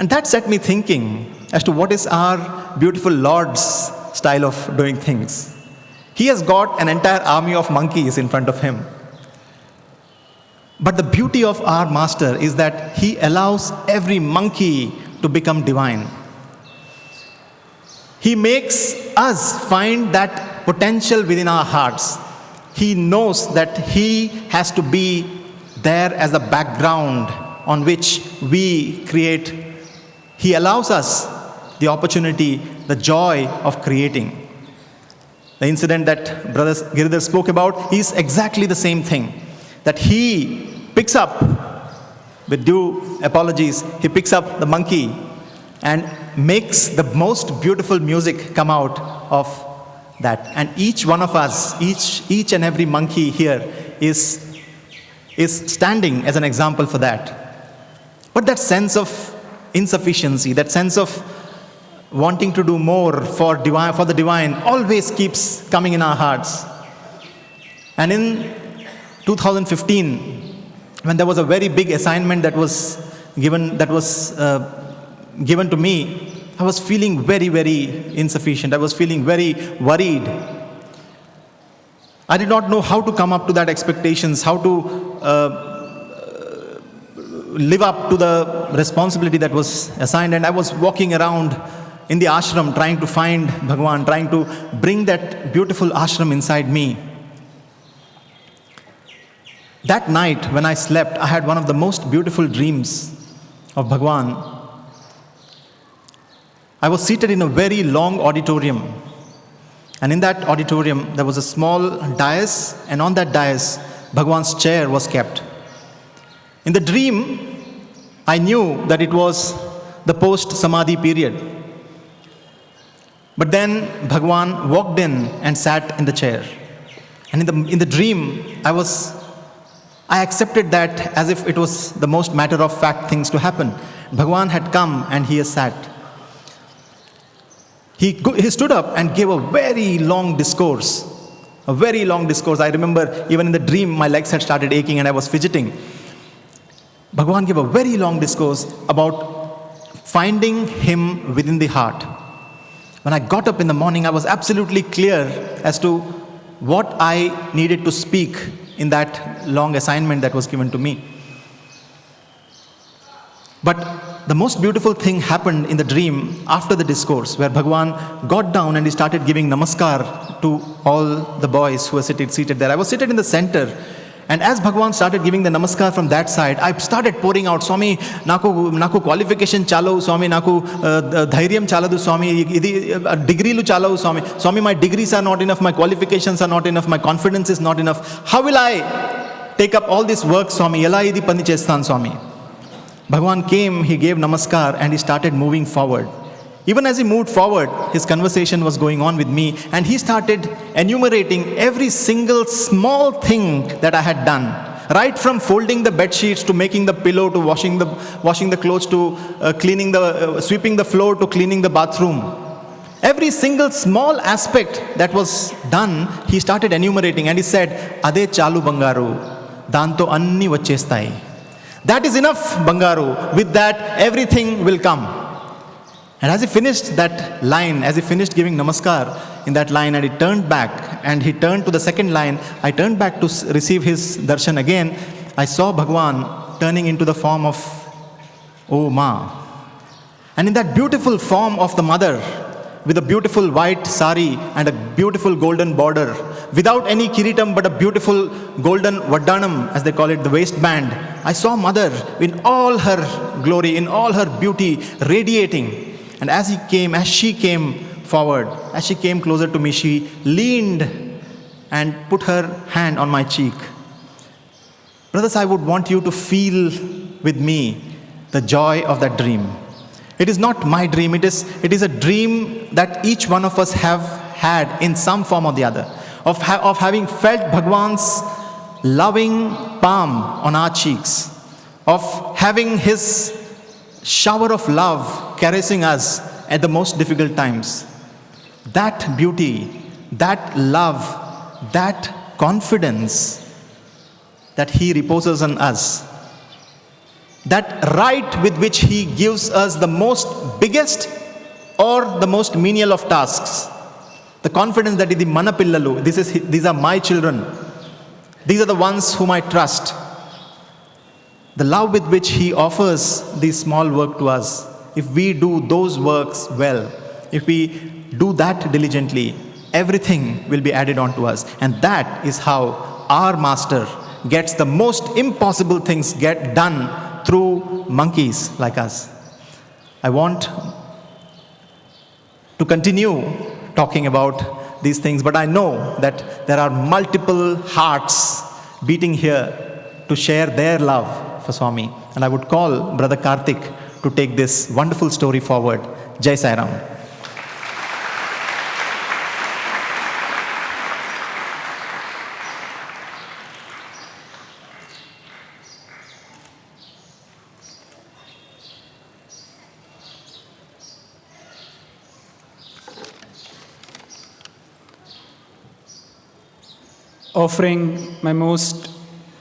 And that set me thinking as to what is our beautiful Lord's style of doing things. He has got an entire army of monkeys in front of him. But the beauty of our master is that he allows every monkey to become divine. He makes us find that potential within our hearts. He knows that he has to be there as a background on which we create. He allows us the opportunity, the joy of creating. The incident that Brother Giridhar spoke about is exactly the same thing. That he picks up, with due apologies, he picks up the monkey and makes the most beautiful music come out of that. And each one of us, each and every monkey here is standing as an example for that. But that sense of insufficiency, that sense of wanting to do more for the divine always keeps coming in our hearts. And in 2015, when there was a very big assignment that was given to me, I was feeling very, very insufficient. I was feeling very worried. I did not know how to come up to that expectations, how to live up to the responsibility that was assigned. And I was walking around in the ashram trying to find Bhagawan, trying to bring that beautiful ashram inside me. That night when I slept, I had one of the most beautiful dreams of Bhagawan. I was seated in a very long auditorium. And in that auditorium, there was a small dais, and on that dais, Bhagawan's chair was kept. In the dream, I knew that it was the post-samadhi period. But then Bhagawan walked in and sat in the chair. And in the dream, I accepted that as if it was the most matter-of-fact things to happen. Bhagawan had come and he has sat. He stood up and gave a very long discourse. A very long discourse. I remember even in the dream, my legs had started aching and I was fidgeting. Bhagawan gave a very long discourse about finding him within the heart. When I got up in the morning, I was absolutely clear as to what I needed to speak in that long assignment that was given to me. But the most beautiful thing happened in the dream after the discourse, where Bhagawan got down and he started giving namaskar to all the boys who were seated there. I was seated in the center. And as Bhagawan started giving the namaskar from that side, I started pouring out, Swami, naku qualification chalo, Swami, naku dhairyam chaladu, Swami, degree lu chalo, Swami. Swami, my degrees are not enough, my qualifications are not enough, my confidence is not enough. How will I take up all this work, Swami? Ela idi pani chestan, Swami. Bhagawan came, he gave namaskar, and he started moving forward. Even as he moved forward, his conversation was going on with me, and he started enumerating every single small thing that I had done. Right from folding the bed sheets to making the pillow to washing the clothes to sweeping the floor to cleaning the bathroom. Every single small aspect that was done, he started enumerating, and he said, "Ade chalu bangaru, danto anni vachestai." That is enough, Bangaru. With that, everything will come. And as he finished that line, as he finished giving namaskar in that line, and he turned back, and he turned to the second line, I turned back to receive his darshan again. I saw Bhagawan turning into the form of, "Oh Ma." And in that beautiful form of the mother, with a beautiful white sari and a beautiful golden border, without any kiritam but a beautiful golden vaddanam, as they call it, the waistband, I saw mother in all her glory, in all her beauty, radiating. And as she came forward, as she came closer to me, she leaned and put her hand on my cheek. Brothers, I would want you to feel with me the joy of that dream. It is not my dream, it is a dream that each one of us have had in some form or the other, of having felt Bhagawan's loving palm on our cheeks, of having his shower of love caressing us at the most difficult times. That beauty, that love, that confidence that he reposes on us, that right with which he gives us the most biggest or the most menial of tasks, the confidence that idi mana pillalu, these are my children, these are the ones whom I trust, the love with which he offers this small work to us. If we do those works well, if we do that diligently, everything will be added on to us. And that is how our master gets the most impossible things get done through monkeys like us. I want to continue talking about these things, but I know that there are multiple hearts beating here to share their love for Swami. And I would call Brother Karthik to take this wonderful story forward. Jai Sai Ram. Offering my most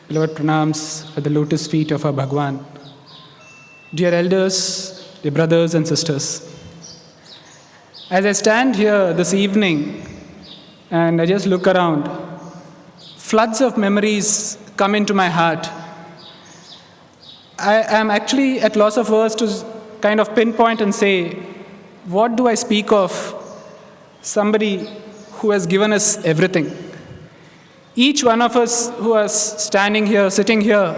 beloved pranams at the lotus feet of our Bhagawan. Dear elders, dear brothers and sisters, as I stand here this evening and I just look around, floods of memories come into my heart. I am actually at loss of words to kind of pinpoint and say what do I speak of somebody who has given us everything? Each one of us who is standing here, sitting here,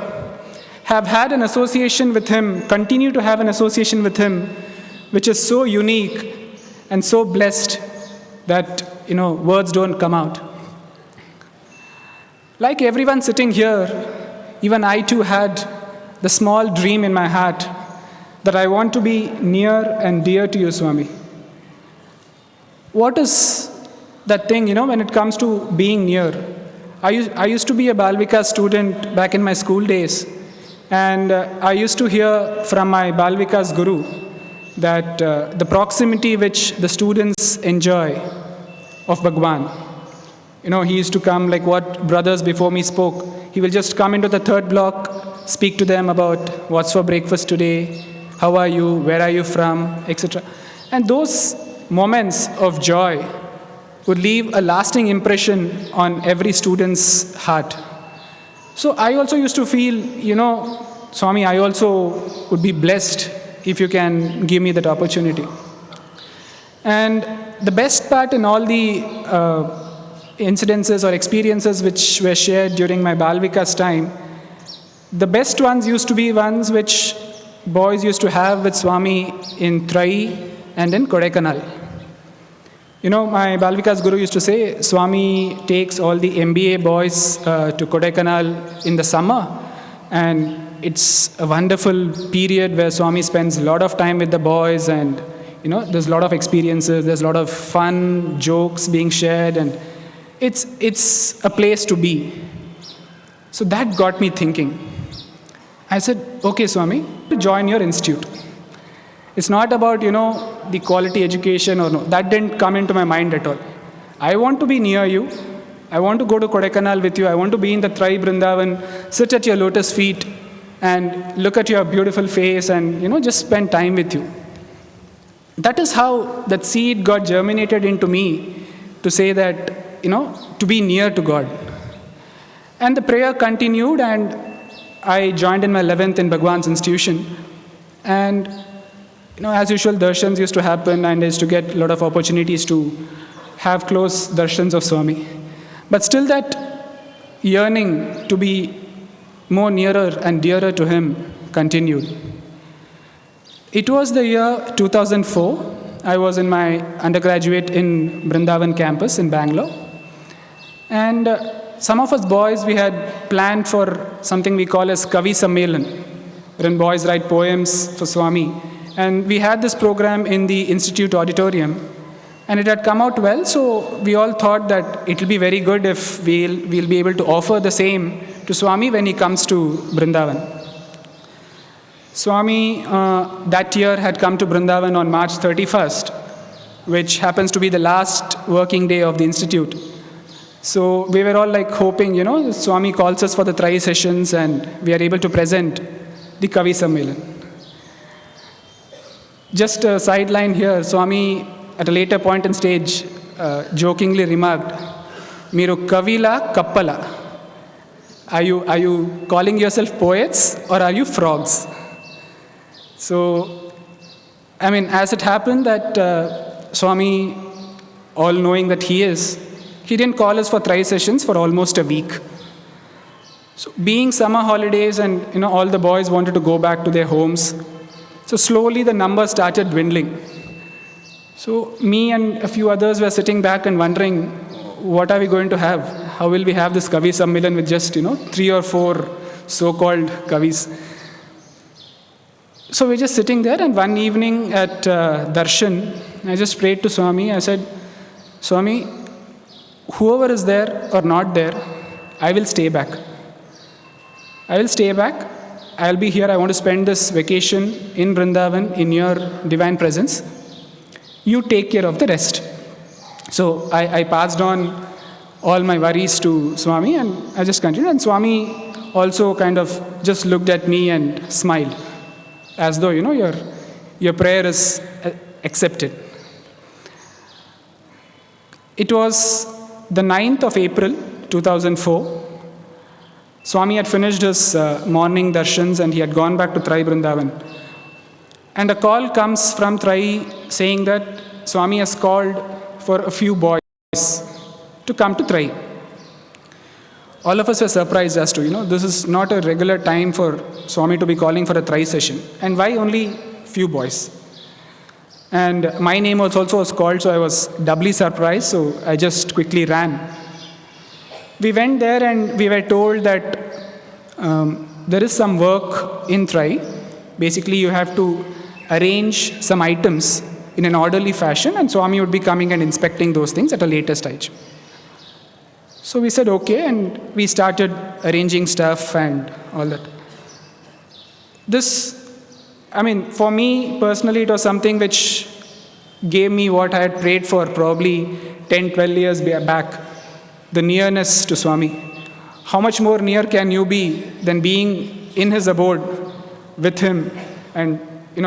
have had an association with him, continue to have an association with him, which is so unique and so blessed that, words don't come out. Like everyone sitting here, even I too had the small dream in my heart that I want to be near and dear to you, Swami. What is that thing, when it comes to being near? I used to be a Bal Vikas student back in my school days, and I used to hear from my Bal Vikas guru that the proximity which the students enjoy of Bhagawan, he used to come like what brothers before me spoke. He will just come into the third block, speak to them about what's for breakfast today, how are you, where are you from, etc. And those moments of joy would leave a lasting impression on every student's heart. So I also used to feel, Swami, I also would be blessed if you can give me that opportunity. And the best part in all the incidences or experiences which were shared during my Bal Vikas time, the best ones used to be ones which boys used to have with Swami in Trai and in Kodaikanal. My Bal Vikas guru used to say, Swami takes all the MBA boys to Kodaikanal in the summer, and it's a wonderful period where Swami spends a lot of time with the boys, and there's a lot of experiences, there's a lot of fun jokes being shared, and it's a place to be. So that got me thinking. I said, okay, Swami, to join your institute. It's not about, the quality education or no. That didn't come into my mind at all. I want to be near you. I want to go to Kodaikanal with you. I want to be in the Trai Vrindavan, sit at your lotus feet and look at your beautiful face and, just spend time with you. That is how that seed got germinated into me to say that, to be near to God. And the prayer continued, and I joined in my 11th in Bhagawan's institution. And as usual, darshans used to happen, and I used to get a lot of opportunities to have close darshans of Swami. But still that yearning to be more nearer and dearer to him continued. It was the year 2004. I was in my undergraduate in Vrindavan campus in Bangalore. And some of us boys, we had planned for something we call as Kavi Sammelan, wherein boys write poems for Swami. And we had this program in the institute auditorium, and it had come out well, so we all thought that it will be very good if we'll be able to offer the same to Swami when he comes to Vrindavan. Swami that year had come to Vrindavan on March 31st, which happens to be the last working day of the institute. So we were all like hoping, Swami calls us for the Trai sessions and we are able to present the Kavi Sammelan. Just a sideline here, Swami at a later point in stage jokingly remarked, Miru Kavila Kappala. Are you calling yourself poets or are you frogs? So, as it happened that Swami, all knowing that he didn't call us for Trai sessions for almost a week. So being summer holidays and all the boys wanted to go back to their homes. So slowly the numbers started dwindling. So me and a few others were sitting back and wondering, what are we going to have? How will we have this Kavi Sammelan with just 3 or 4 so-called Kavis? So we're just sitting there, and one evening at Darshan, I just prayed to Swami. I said, Swami, whoever is there or not there, I will stay back. I will stay back. I'll be here. I want to spend this vacation in Vrindavan in your divine presence. You take care of the rest. So I passed on all my worries to Swami, and I just continued. And Swami also kind of just looked at me and smiled, as though, your prayer is accepted. It was the 9th of April, 2004. Swami had finished his morning darshans and he had gone back to Trai Vrindavan. And a call comes from Trai saying that Swami has called for a few boys to come to Trai. All of us were surprised as to, this is not a regular time for Swami to be calling for a Trai session. And why only few boys? And my name was also called, so I was doubly surprised, so I just quickly ran. We went there and we were told that there is some work in Trai. Basically, you have to arrange some items in an orderly fashion, and Swami would be coming and inspecting those things at a later stage. So we said okay, and we started arranging stuff and all that. For me personally, it was something which gave me what I had prayed for probably 10, 12 years back, the nearness to Swami. How much more near can you be than being in his abode with him and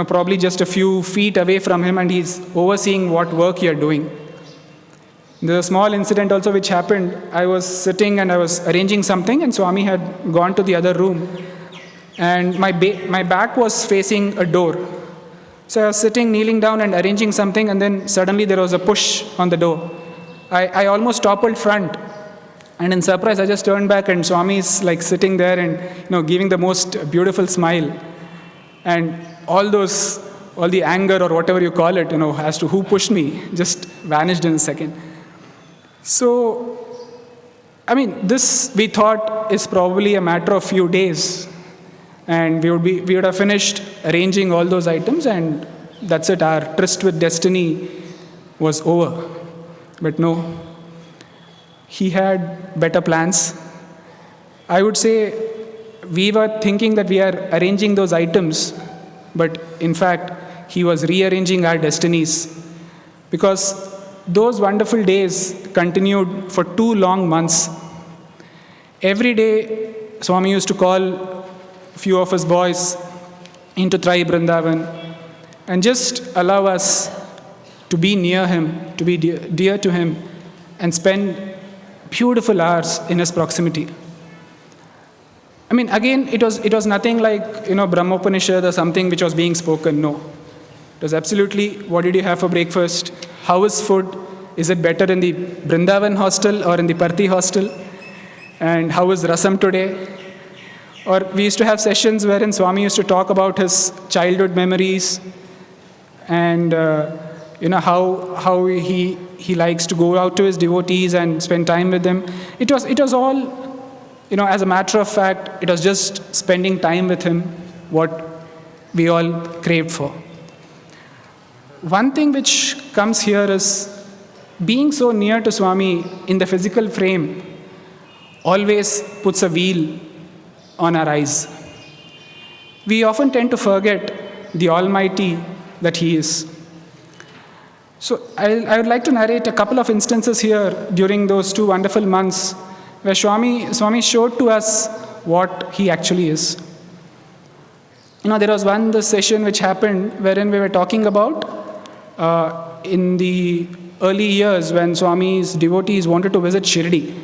probably just a few feet away from him, and he's overseeing what work you're doing. There's a small incident also which happened. I was sitting and I was arranging something, and Swami had gone to the other room, and my back was facing a door. So I was sitting, kneeling down and arranging something, and then suddenly there was a push on the door. I almost toppled front, and in surprise I just turned back, and Swami is like sitting there and giving the most beautiful smile. And all the anger or whatever you call it, as to who pushed me, just vanished in a second. So, this we thought is probably a matter of few days, and we would have finished arranging all those items, and that's it. Our tryst with destiny was over. But no, he had better plans. I would say we were thinking that we are arranging those items, but in fact, he was rearranging our destinies, because those wonderful days continued for 2 long months. Every day, Swami used to call a few of his boys into Trai Vrindavan and just allow us to be near him, to be dear to him, and spend beautiful hours in his proximity. Again, it was nothing like, Brahmopanishad or something which was being spoken. No. It was absolutely, what did you have for breakfast? How is food? Is it better in the Vrindavan hostel or in the Parthi hostel? And how is Rasam today? Or we used to have sessions wherein Swami used to talk about his childhood memories and, how he likes to go out to his devotees and spend time with them. It was all, as a matter of fact, it was just spending time with him, what we all craved for. One thing which comes here is being so near to Swami in the physical frame always puts a veil on our eyes. We often tend to forget the Almighty that He is. So I would like to narrate a couple of instances here during those 2 wonderful months where Swami showed to us what He actually is. There was one session which happened wherein we were talking about in the early years when Swami's devotees wanted to visit Shirdi.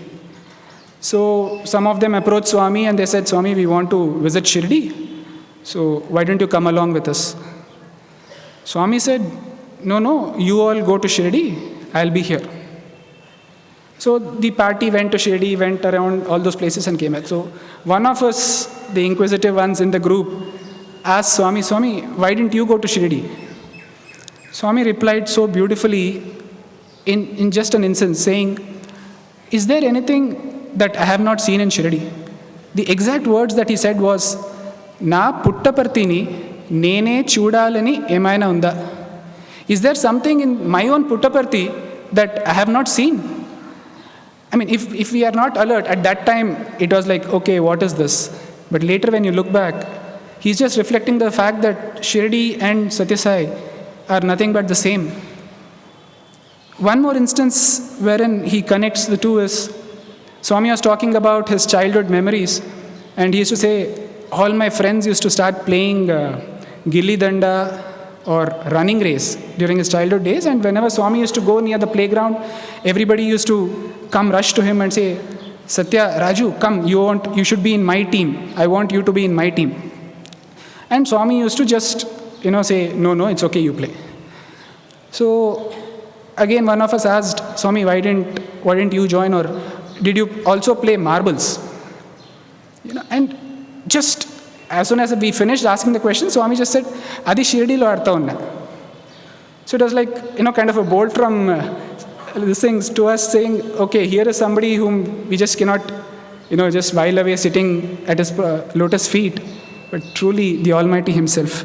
So some of them approached Swami and they said, Swami, we want to visit Shirdi. So why don't you come along with us? Swami said, no, you all go to Shirdi, I'll be here. So the party went to Shirdi, went around all those places and came back. So one of us, the inquisitive ones in the group, asked Swami, why didn't you go to Shirdi? Swami replied so beautifully in just an instant, saying, is there anything that I have not seen in Shirdi? The exact words that he said was, Na puttapartini nene chudalani emaina unda. Is there something in my own puttaparthi that I have not seen? If we are not alert, at that time, it was like, okay, what is this? But later when you look back, he's just reflecting the fact that Shirdi and Sathya Sai are nothing but the same. One more instance wherein he connects the two is, Swami was talking about his childhood memories, and he used to say, all my friends used to start playing gilli danda or running race during his childhood days, and whenever Swami used to go near the playground, everybody used to come rush to him and say, Sathya, Raju, come, you should be in my team. I want you to be in my team. And Swami used to just say, no, it's okay, you play. So again, one of us asked, Swami, why didn't you join, or did you also play marbles? And just as soon as we finished asking the question, Swami just said, Adi Shirdilo artha unna. So it was like, kind of a bolt from these things to us saying, okay, here is somebody whom we just cannot, just while away sitting at his lotus feet, but truly the Almighty Himself.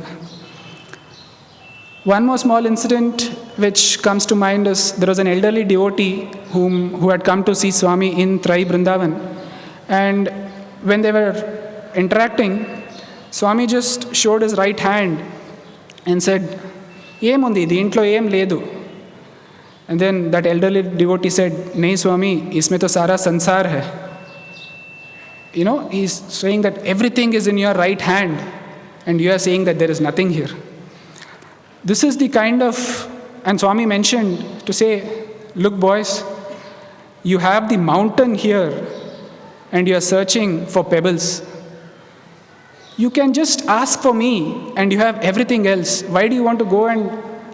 One more small incident which comes to mind is there was an elderly devotee who had come to see Swami in Trai Vrindavan. And when they were interacting, Swami just showed his right hand and said, "Emundi, dintlo em ledu." And then that elderly devotee said, "Nahi Swami, isme to sara sansar hai." He's saying that everything is in your right hand and you are saying that there is nothing here. This is the kind of, and Swami mentioned to say, look boys, you have the mountain here and you are searching for pebbles. You can just ask for me and you have everything else. Why do you want to go and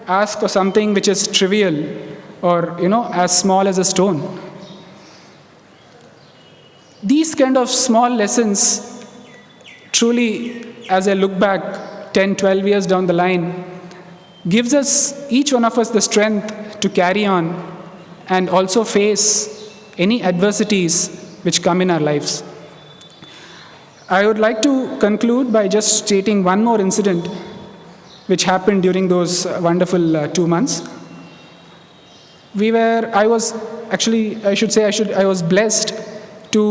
ask for something which is trivial or, as small as a stone? These kind of small lessons, truly, as I look back 10, 12 years down the line, gives us, each one of us, the strength to carry on and also face any adversities which come in our lives. I would like to conclude by just stating one more incident which happened during those wonderful 2 months. I was blessed to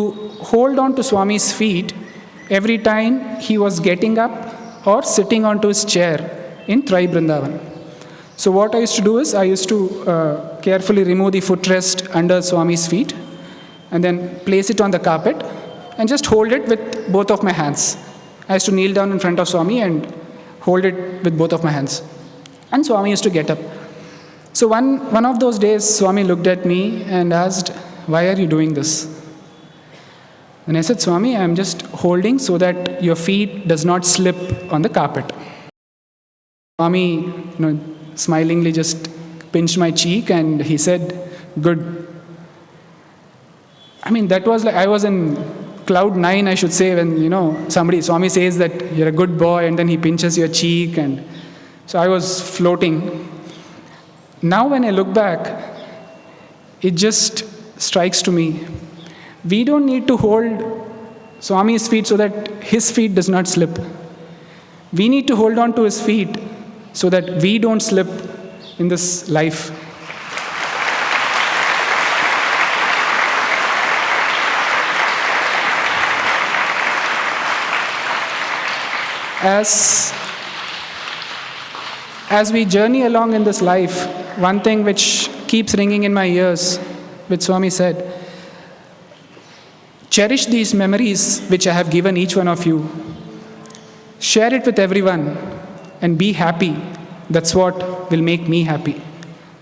hold on to Swami's feet every time he was getting up or sitting onto his chair in Trai Vrindavan. So what I used to do is, I used to carefully remove the footrest under Swami's feet and then place it on the carpet and just hold it with both of my hands. I used to kneel down in front of Swami and hold it with both of my hands. And Swami used to get up. So one of those days, Swami looked at me and asked, "Why are you doing this?" And I said, "Swami, I'm just holding so that your feet does not slip on the carpet." Swami, smilingly just pinched my cheek and he said, "Good." That was like, I was in cloud 9, I should say, when, Swami says that you're a good boy and then he pinches your cheek. And so I was floating. Now when I look back, it just strikes to me. We don't need to hold Swami's feet so that his feet does not slip. We need to hold on to his feet so that we don't slip in this life. As we journey along in this life, one thing which keeps ringing in my ears, which Swami said, cherish these memories which I have given each one of you. Share it with everyone and be happy. That's what will make me happy.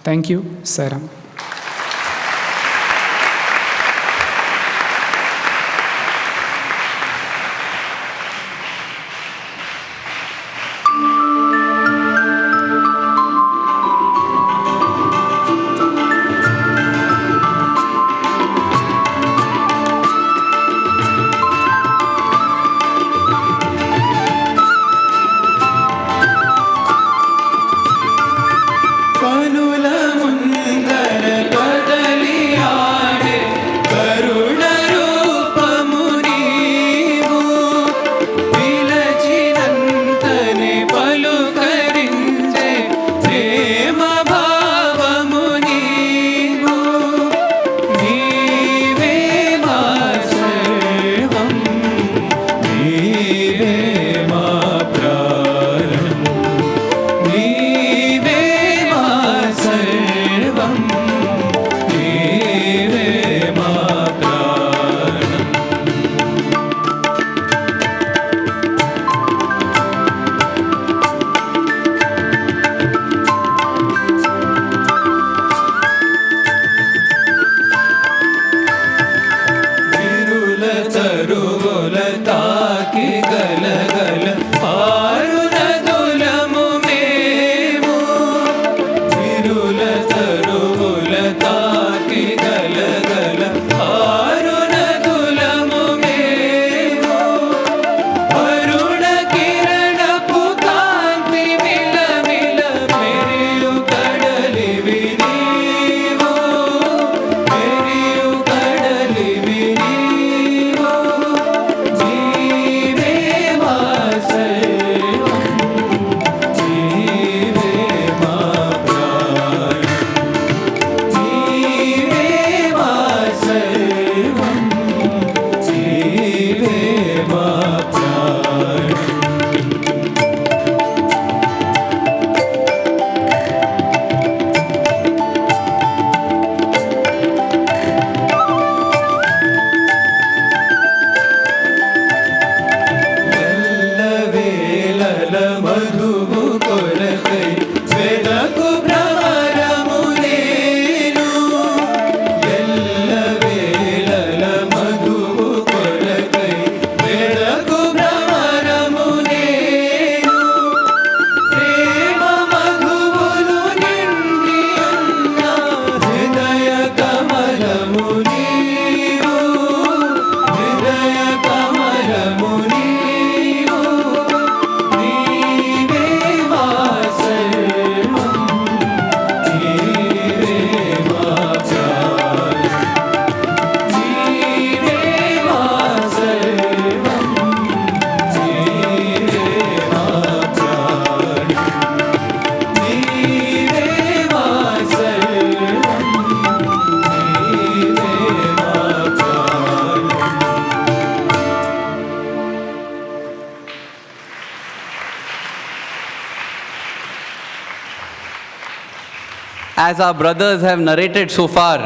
Thank you, Sai Ram. కనుల ముందర मुनीयो हृदय कमल मुनीयो दीदेव सर्वं दीदेव चारं दीदेव सर्वं दीदेव चारं दीदेव सर्वं As our brothers have narrated so far,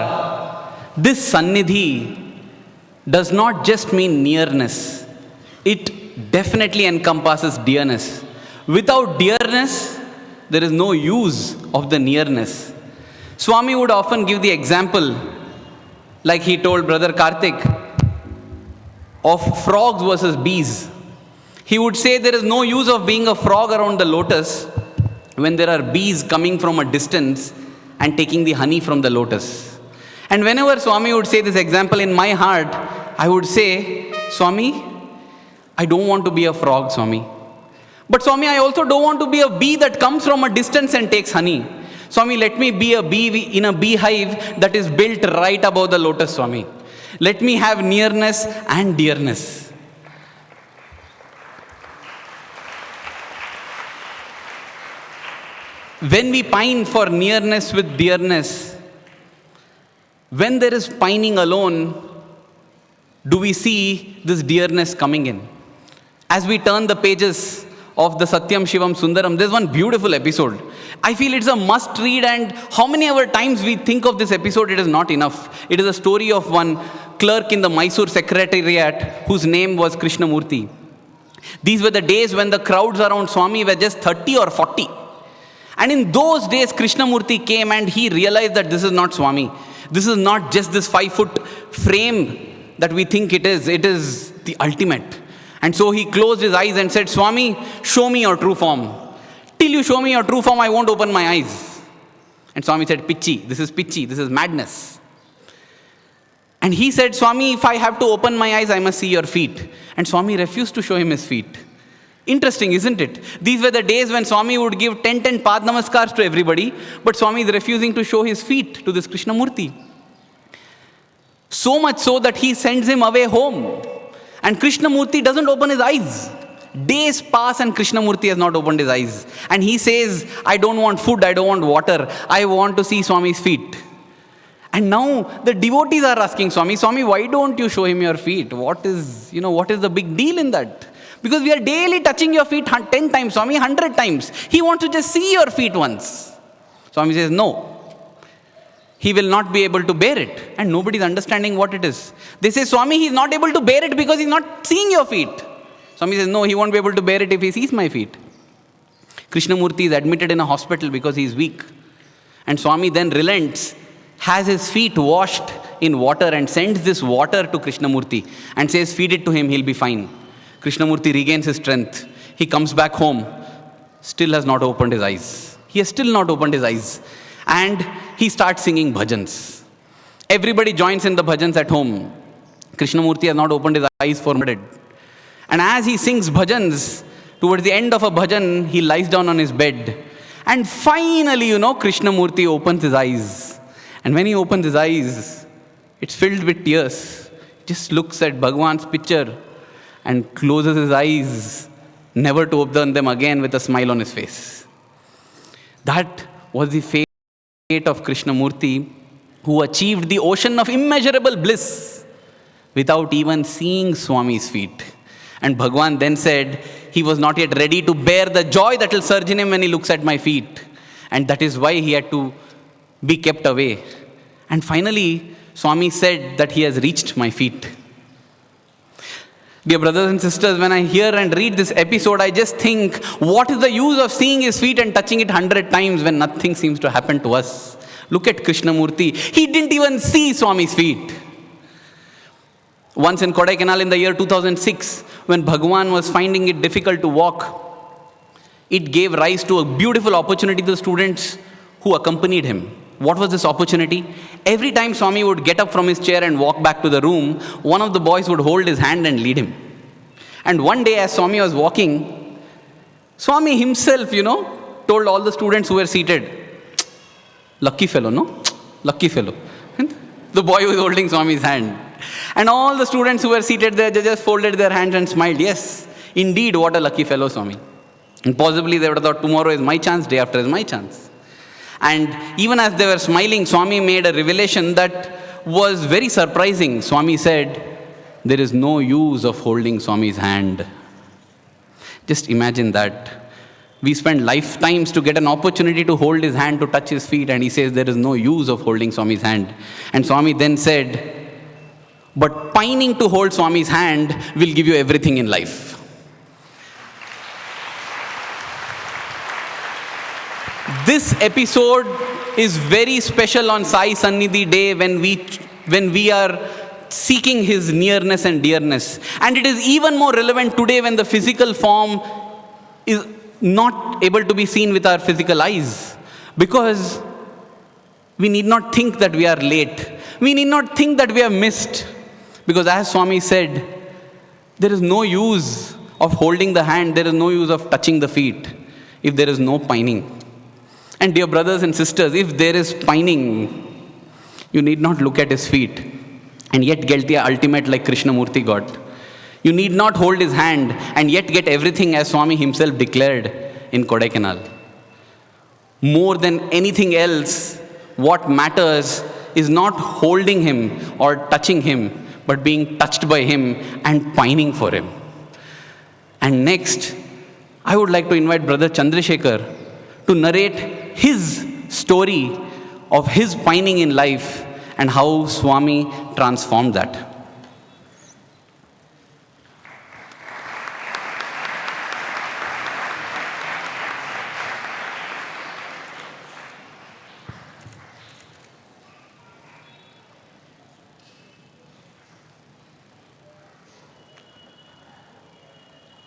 this Sannidhi does not just mean nearness. It definitely encompasses dearness. Without dearness, there is no use of the nearness. Swami would often give the example, like he told Brother Karthik, of frogs versus bees. He would say there is no use of being a frog around the lotus when there are bees coming from a distance and taking the honey from the lotus. And whenever Swami would say this example, in my heart, I would say, Swami, I don't want to be a frog, Swami. But Swami, I also don't want to be a bee that comes from a distance and takes honey. Swami, let me be a bee in a beehive that is built right above the lotus, Swami. Let me have nearness and dearness. When we pine for nearness with dearness, when there is pining alone, do we see this dearness coming in? As we turn the pages of the Satyam Shivam Sundaram, there's one beautiful episode. I feel it's a must read, and how many ever times we think of this episode, it is not enough. It is a story of one clerk in the Mysore Secretariat whose name was Krishnamurti. These were the days when the crowds around Swami were just 30 or 40. And in those days, Krishnamurti came and he realized that this is not Swami. This is not just this 5-foot frame that we think it is the ultimate. And so he closed his eyes and said, Swami, show me your true form. Till you show me your true form, I won't open my eyes. And Swami said, Pichi, this is madness. And he said, Swami, if I have to open my eyes, I must see your feet. And Swami refused to show him his feet. Interesting, isn't it? These were the days when Swami would give 10 Pad Namaskars to everybody, but Swami is refusing to show his feet to this Krishnamurti. So much so that he sends him away home. And Krishnamurti doesn't open his eyes. Days pass and Krishnamurti has not opened his eyes. And he says, I don't want food, I don't want water, I want to see Swami's feet. And now the devotees are asking Swami, Swami, why don't you show him your feet? What is the big deal in that? Because we are daily touching your feet 10 times, Swami, 100 times. He wants to just see your feet once. Swami says, no. He will not be able to bear it. And nobody is understanding what it is. They say, Swami, he is not able to bear it because he is not seeing your feet. Swami says, no, he won't be able to bear it if he sees my feet. Krishnamurti is admitted in a hospital because he is weak. And Swami then relents, has his feet washed in water and sends this water to Krishnamurti and says, feed it to him, he'll be fine. Krishnamurti regains his strength. He comes back home, still has not opened his eyes. He has still not opened his eyes. And he starts singing bhajans. Everybody joins in the bhajans at home. Krishnamurti has not opened his eyes for a minute. And as he sings bhajans, towards the end of a bhajan, he lies down on his bed. And finally, Krishnamurti opens his eyes. And when he opens his eyes, it's filled with tears. He just looks at Bhagawan's picture and closes his eyes, never to open them again, with a smile on his face. That was the fate of Krishnamurti, who achieved the ocean of immeasurable bliss without even seeing Swami's feet. And Bhagawan then said, he was not yet ready to bear the joy that will surge in him when he looks at my feet. And that is why he had to be kept away. And finally, Swami said that he has reached my feet. Dear brothers and sisters, when I hear and read this episode, I just think, what is the use of seeing his feet and touching it 100 times when nothing seems to happen to us? Look at Krishnamurti. He didn't even see Swami's feet. Once in Kodaikanal in the year 2006, when Bhagawan was finding it difficult to walk, it gave rise to a beautiful opportunity to the students who accompanied him. What was this opportunity? Every time Swami would get up from his chair and walk back to the room, one of the boys would hold his hand and lead him. And one day as Swami was walking, Swami himself, told all the students who were seated, lucky fellow, no? Lucky fellow. And the boy was holding Swami's hand. And all the students who were seated there, they just folded their hands and smiled. Yes, indeed, what a lucky fellow, Swami. And possibly they would have thought, tomorrow is my chance, day after is my chance. And even as they were smiling, Swami made a revelation that was very surprising. Swami said, there is no use of holding Swami's hand. Just imagine that. We spend lifetimes to get an opportunity to hold his hand, to touch his feet, and he says there is no use of holding Swami's hand. And Swami then said, but pining to hold Swami's hand will give you everything in life. This episode is very special on Sai Sannidhi Day when we are seeking his nearness and dearness. And it is even more relevant today when the physical form is not able to be seen with our physical eyes. Because we need not think that we are late. We need not think that we have missed. Because as Swami said, there is no use of holding the hand, there is no use of touching the feet if there is no pining. And dear brothers and sisters, if there is pining, you need not look at his feet and yet get the ultimate like Krishnamurti got. You need not hold his hand and yet get everything as Swami himself declared in Kodaikanal. More than anything else, what matters is not holding him or touching him, but being touched by him and pining for him. And next, I would like to invite Brother Chandrasekhar to narrate his story of his pining in life and how Swami transformed that.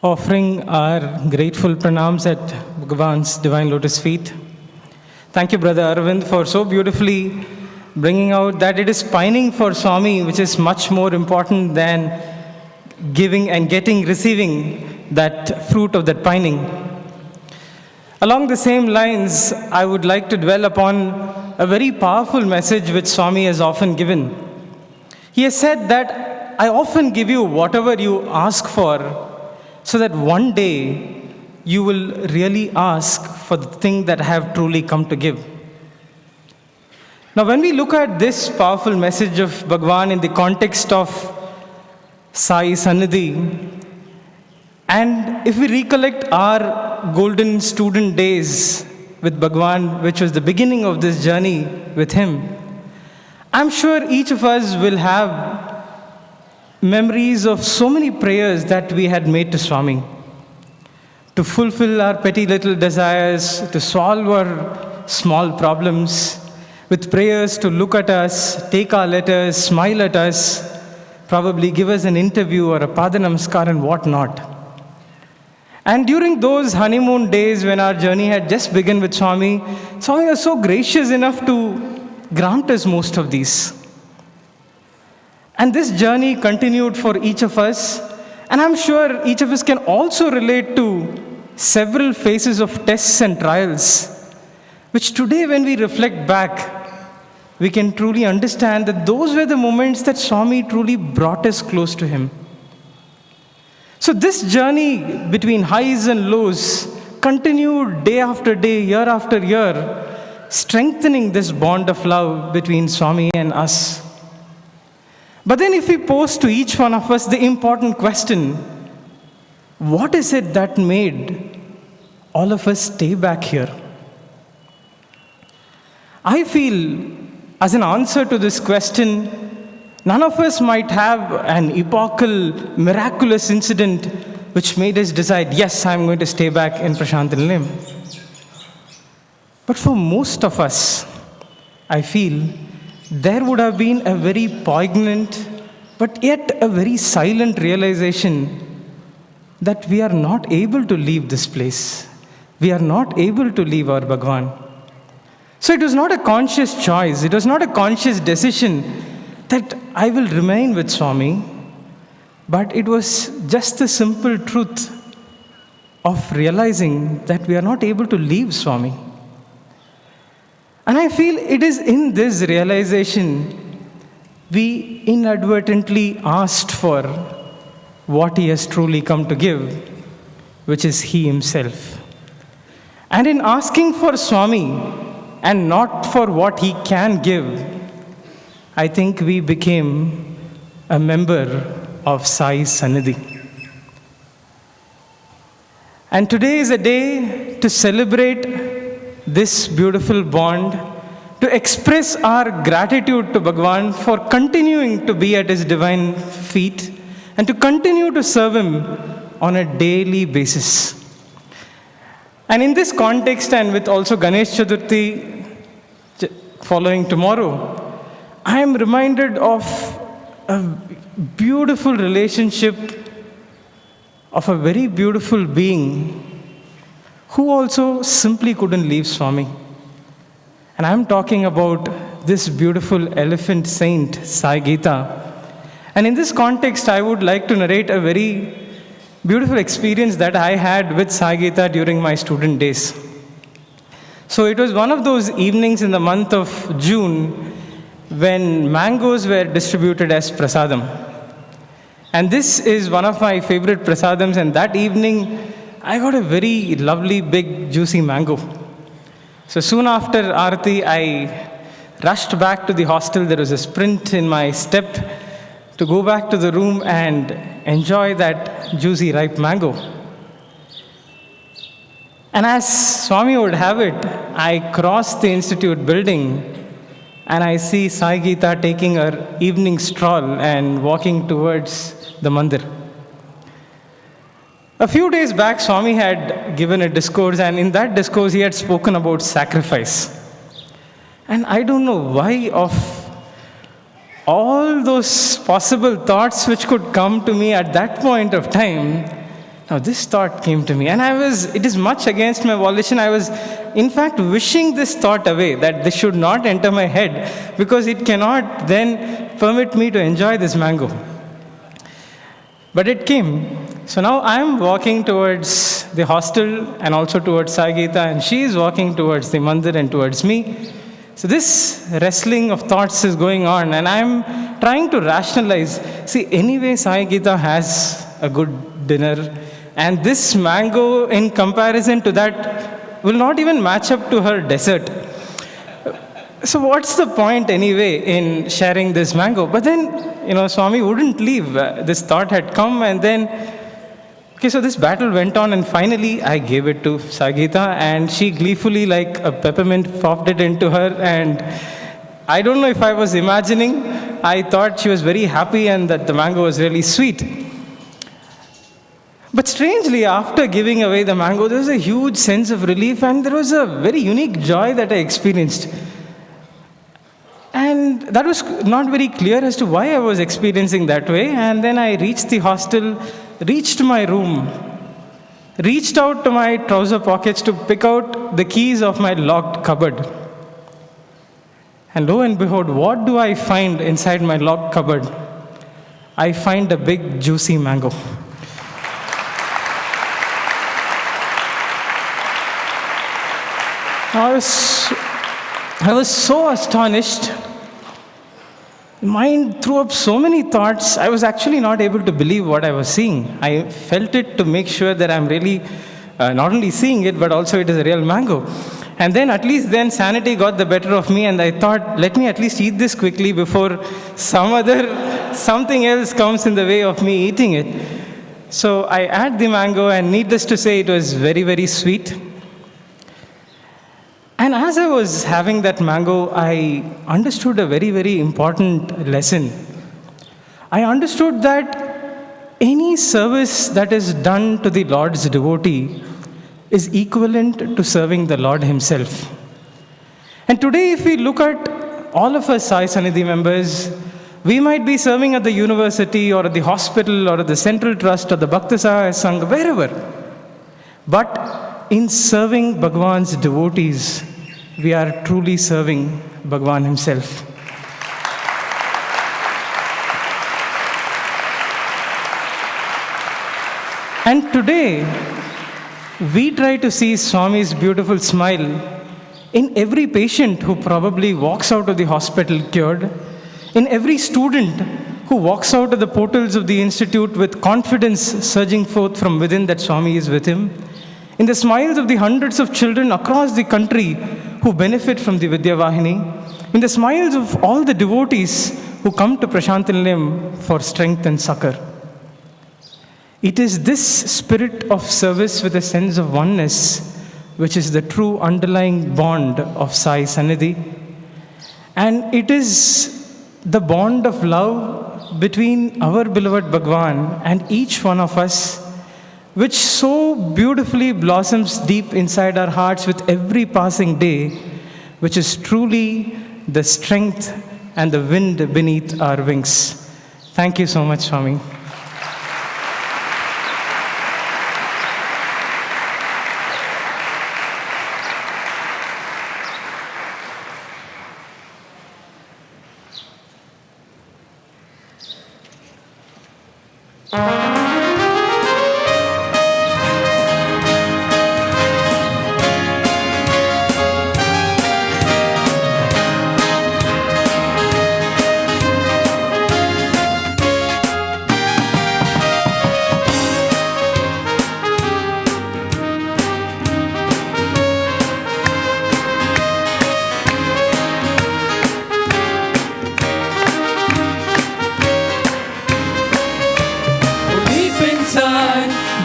Offering our grateful pranams at Bhagawan's divine lotus feet. Thank you, Brother Arvind, for so beautifully bringing out that it is pining for Swami, which is much more important than giving and receiving that fruit of that pining. Along the same lines, I would like to dwell upon a very powerful message which Swami has often given. He has said that I often give you whatever you ask for, so that one day you will really ask for the thing that I have truly come to give. Now, when we look at this powerful message of Bhagawan in the context of Sai Sannidhi, and if we recollect our golden student days with Bhagawan, which was the beginning of this journey with him, I'm sure each of us will have memories of so many prayers that we had made to Swami to fulfill our petty little desires, to solve our small problems, with prayers to look at us, take our letters, smile at us, probably give us an interview or a Pada Namaskar and whatnot. And during those honeymoon days when our journey had just begun with Swami, Swami was so gracious enough to grant us most of these. And this journey continued for each of us, and I'm sure each of us can also relate to several phases of tests and trials, which today when we reflect back, we can truly understand that those were the moments that Swami truly brought us close to him. So this journey between highs and lows continued day after day, year after year, strengthening this bond of love between Swami and us. But then if we pose to each one of us the important question, what is it that made all of us stay back here? I feel, as an answer to this question, none of us might have an epochal, miraculous incident which made us decide, yes, I'm going to stay back in Prashanthanilayam. But for most of us, I feel, there would have been a very poignant, but yet a very silent realization that we are not able to leave this place. We are not able to leave our Bhagawan. So it was not a conscious choice, it was not a conscious decision that I will remain with Swami, but it was just the simple truth of realizing that we are not able to leave Swami. And I feel it is in this realization we inadvertently asked for what he has truly come to give, which is he himself. And in asking for Swami and not for what he can give, I think we became a member of Sai Sannidhi. And today is a day to celebrate this beautiful bond, to express our gratitude to Bhagawan for continuing to be at his divine feet and to continue to serve him on a daily basis. And in this context, and with also Ganesh Chaturthi following tomorrow, I am reminded of a beautiful relationship of a very beautiful being who also simply couldn't leave Swami. And I'm talking about this beautiful elephant saint, Sai Gita. And in this context, I would like to narrate a very beautiful experience that I had with Sai Gita during my student days. So it was one of those evenings in the month of June when mangoes were distributed as prasadam. And this is one of my favorite prasadams, and that evening I got a very lovely big juicy mango. So soon after Aarti, I rushed back to the hostel. There was a sprint in my step to go back to the room and enjoy that juicy ripe mango. And as Swami would have it, I crossed the institute building and I see Sai Gita taking her evening stroll and walking towards the mandir. A few days back, Swami had given a discourse, and in that discourse he had spoken about sacrifice. And I don't know why, of all those possible thoughts which could come to me at that point of time, now this thought came to me. And it is much against my volition. I was in fact wishing this thought away, that this should not enter my head, because it cannot then permit me to enjoy this mango. But it came. So now I am walking towards the hostel and also towards Sai Gita, and she is walking towards the mandir and towards me. So this wrestling of thoughts is going on, and I am trying to rationalize. See, anyway, Sai Gita has a good dinner, and this mango, in comparison to that, will not even match up to her dessert. So what's the point anyway in sharing this mango? But then, Swami wouldn't leave. This thought had come, and then, so this battle went on, and finally I gave it to Sai Gita, and she gleefully, like a peppermint, popped it into her, and I don't know if I was imagining. I thought she was very happy and that the mango was really sweet. But strangely, after giving away the mango, there was a huge sense of relief, and there was a very unique joy that I experienced. And that was not very clear as to why I was experiencing that way. And then I reached the hostel, reached my room, reached out to my trouser pockets to pick out the keys of my locked cupboard. And lo and behold, what do I find inside my locked cupboard? I find a big juicy mango. I was so astonished. Mind threw up so many thoughts. I was actually not able to believe what I was seeing. I felt it to make sure that I'm really not only seeing it, but also it is a real mango. And then at least then sanity got the better of me, and I thought, let me at least eat this quickly before something else comes in the way of me eating it. So I had the mango, and needless to say, it was very, very sweet. And as I was having that mango, I understood a very, very important lesson. I understood that any service that is done to the Lord's devotee is equivalent to serving the Lord himself. And today, if we look at all of us Sai Sannidhi members, we might be serving at the university or at the hospital or at the central trust or the Bhakta Sahaya Sangh, wherever. But in serving Bhagawan's devotees, we are truly serving Bhagawan himself. And today, we try to see Swami's beautiful smile in every patient who probably walks out of the hospital cured, in every student who walks out of the portals of the institute with confidence surging forth from within that Swami is with him, in the smiles of the hundreds of children across the country who benefit from the Vidya Vahini, in the smiles of all the devotees who come to Prashantinilayam for strength and succor. It is this spirit of service with a sense of oneness which is the true underlying bond of Sai Sannidhi. And it is the bond of love between our beloved Bhagawan and each one of us, which so beautifully blossoms deep inside our hearts with every passing day, which is truly the strength and the wind beneath our wings. Thank you so much, Swami.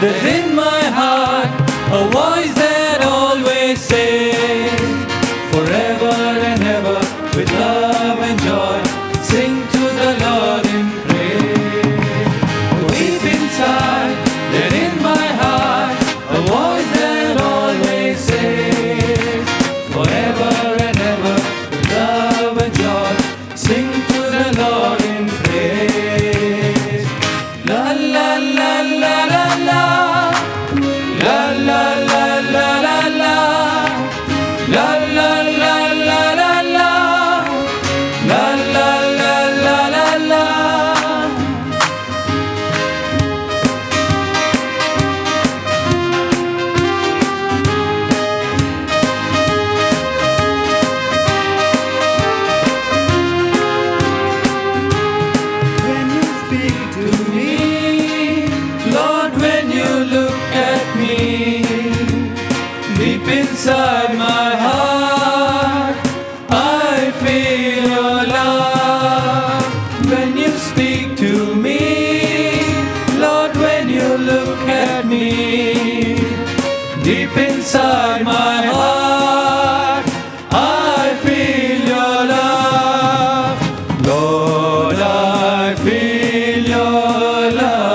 There's in my heart a voice that always says, forever and ever, with love and joy, sing to the Lord in praise. Deep inside, there in my heart, a voice that always says, forever and ever, with love and joy, sing to the Lord in praise. La la la la la la. La la la la la la. La la la la la la. La la la la la la. When you speak to me, Lord, when you look at me, deep inside my heart, I feel your love. When you speak to me, Lord, when you look at me, deep inside my heart, I feel your love. Lord, I feel your love.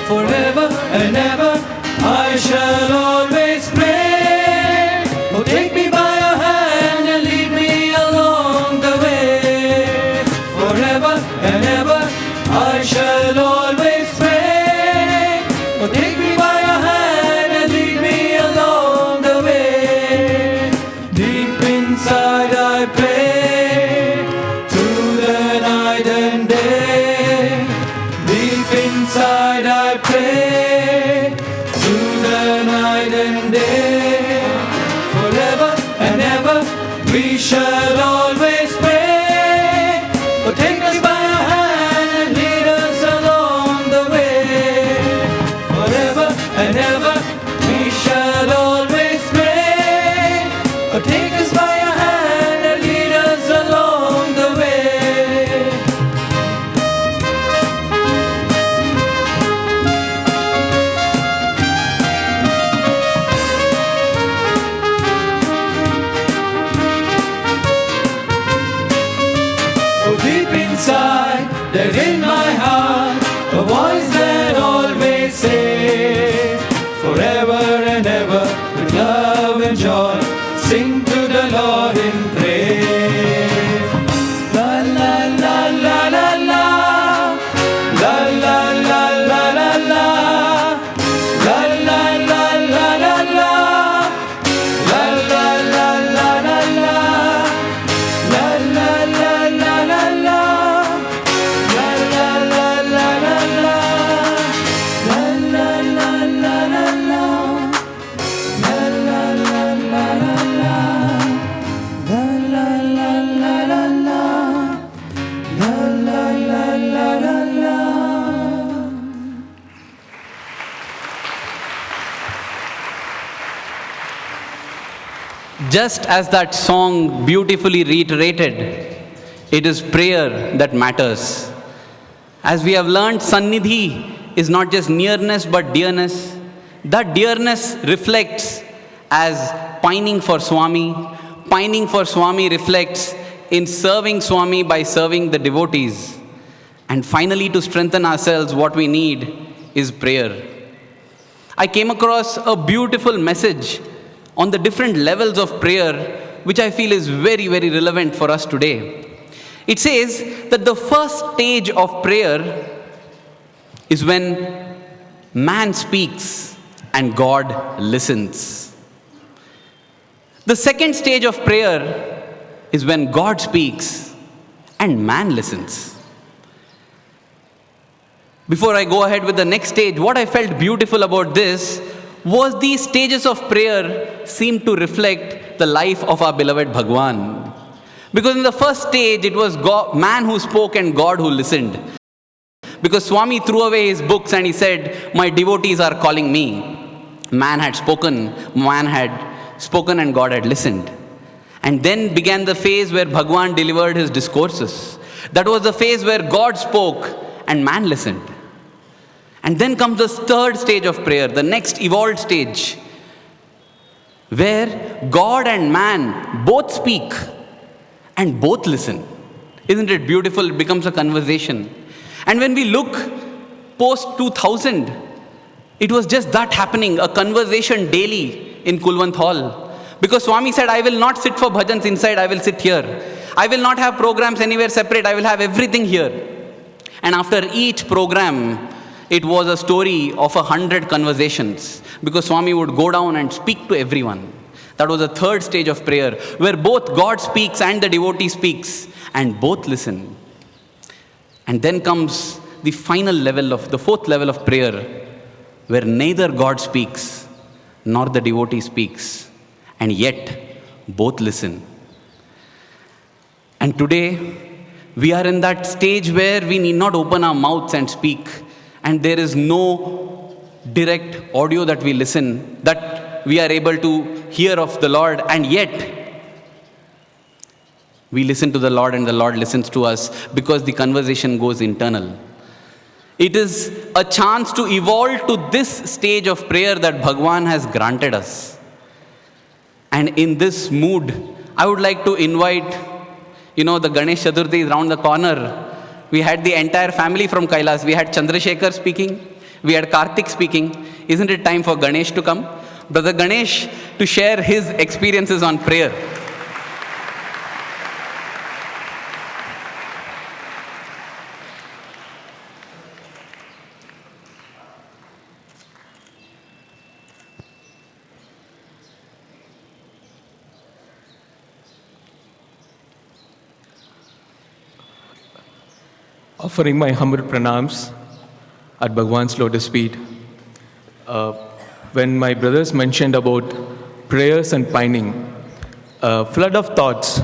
Forever and ever, I shall always pray. Oh, take me by your hand and lead me along the way. Forever and ever, I shall always pray. Oh, take me by your hand and lead me along the way. Deep inside, I pray through the night and day. Deep inside, I pray through the night and day. Forever and ever, we shall always pray. Oh, take us by our hand and lead us along the way. Forever and ever, we shall always pray. Oh, take us by our hand and lead us along the way. Oh, deep inside, there's in my heart a voice that always says, forever and ever, with love and joy, sing to the Lord in praise. La la la la la la. La la la la la la. La la la la la la. Just as that song beautifully reiterated, it is prayer that matters. As we have learned, Sannidhi is not just nearness but dearness. That dearness reflects as pining for Swami. Pining for Swami reflects in serving Swami by serving the devotees. And finally, to strengthen ourselves, what we need is prayer. I came across a beautiful message on the different levels of prayer, which I feel is very, very relevant for us today. It says that the first stage of prayer is when man speaks and God listens. The second stage of prayer is when God speaks and man listens. Before I go ahead with the next stage, what I felt beautiful about this was these stages of prayer seem to reflect the life of our beloved Bhagawan. Because in the first stage, it was God, man who spoke and God who listened. Because Swami threw away his books and he said, my devotees are calling me. Man had spoken and God had listened. And then began the phase where Bhagawan delivered his discourses. That was the phase where God spoke and man listened. And then comes the third stage of prayer, the next evolved stage, where God and man both speak and both listen. Isn't it beautiful? It becomes a conversation. And when we look post 2000, it was just that happening, a conversation daily in Kulwant Hall. Because Swami said, I will not sit for bhajans inside, I will sit here. I will not have programs anywhere separate, I will have everything here. And after each program, it was a story of 100 conversations, because Swami would go down and speak to everyone. That was the third stage of prayer, where both God speaks and the devotee speaks, and both listen. And then comes the final level of, the fourth level of prayer, where neither God speaks nor the devotee speaks, and yet both listen. And today, we are in that stage where we need not open our mouths and speak, and there is no direct audio that we listen, that we are able to hear of the Lord, and yet we listen to the Lord and the Lord listens to us, because the conversation goes internal. It is a chance to evolve to this stage of prayer that Bhagawan has granted us. And in this mood, I would like to invite, the Ganesh Chaturthi is around the corner. We had the entire family from Kailas. We had Chandrasekhar speaking. We had Karthik speaking. Isn't it time for Ganesh to come? Brother Ganesh to share his experiences on prayer. Offering my humble pranams at Bhagwan's lotus feet. When my brothers mentioned about prayers and pining, a flood of thoughts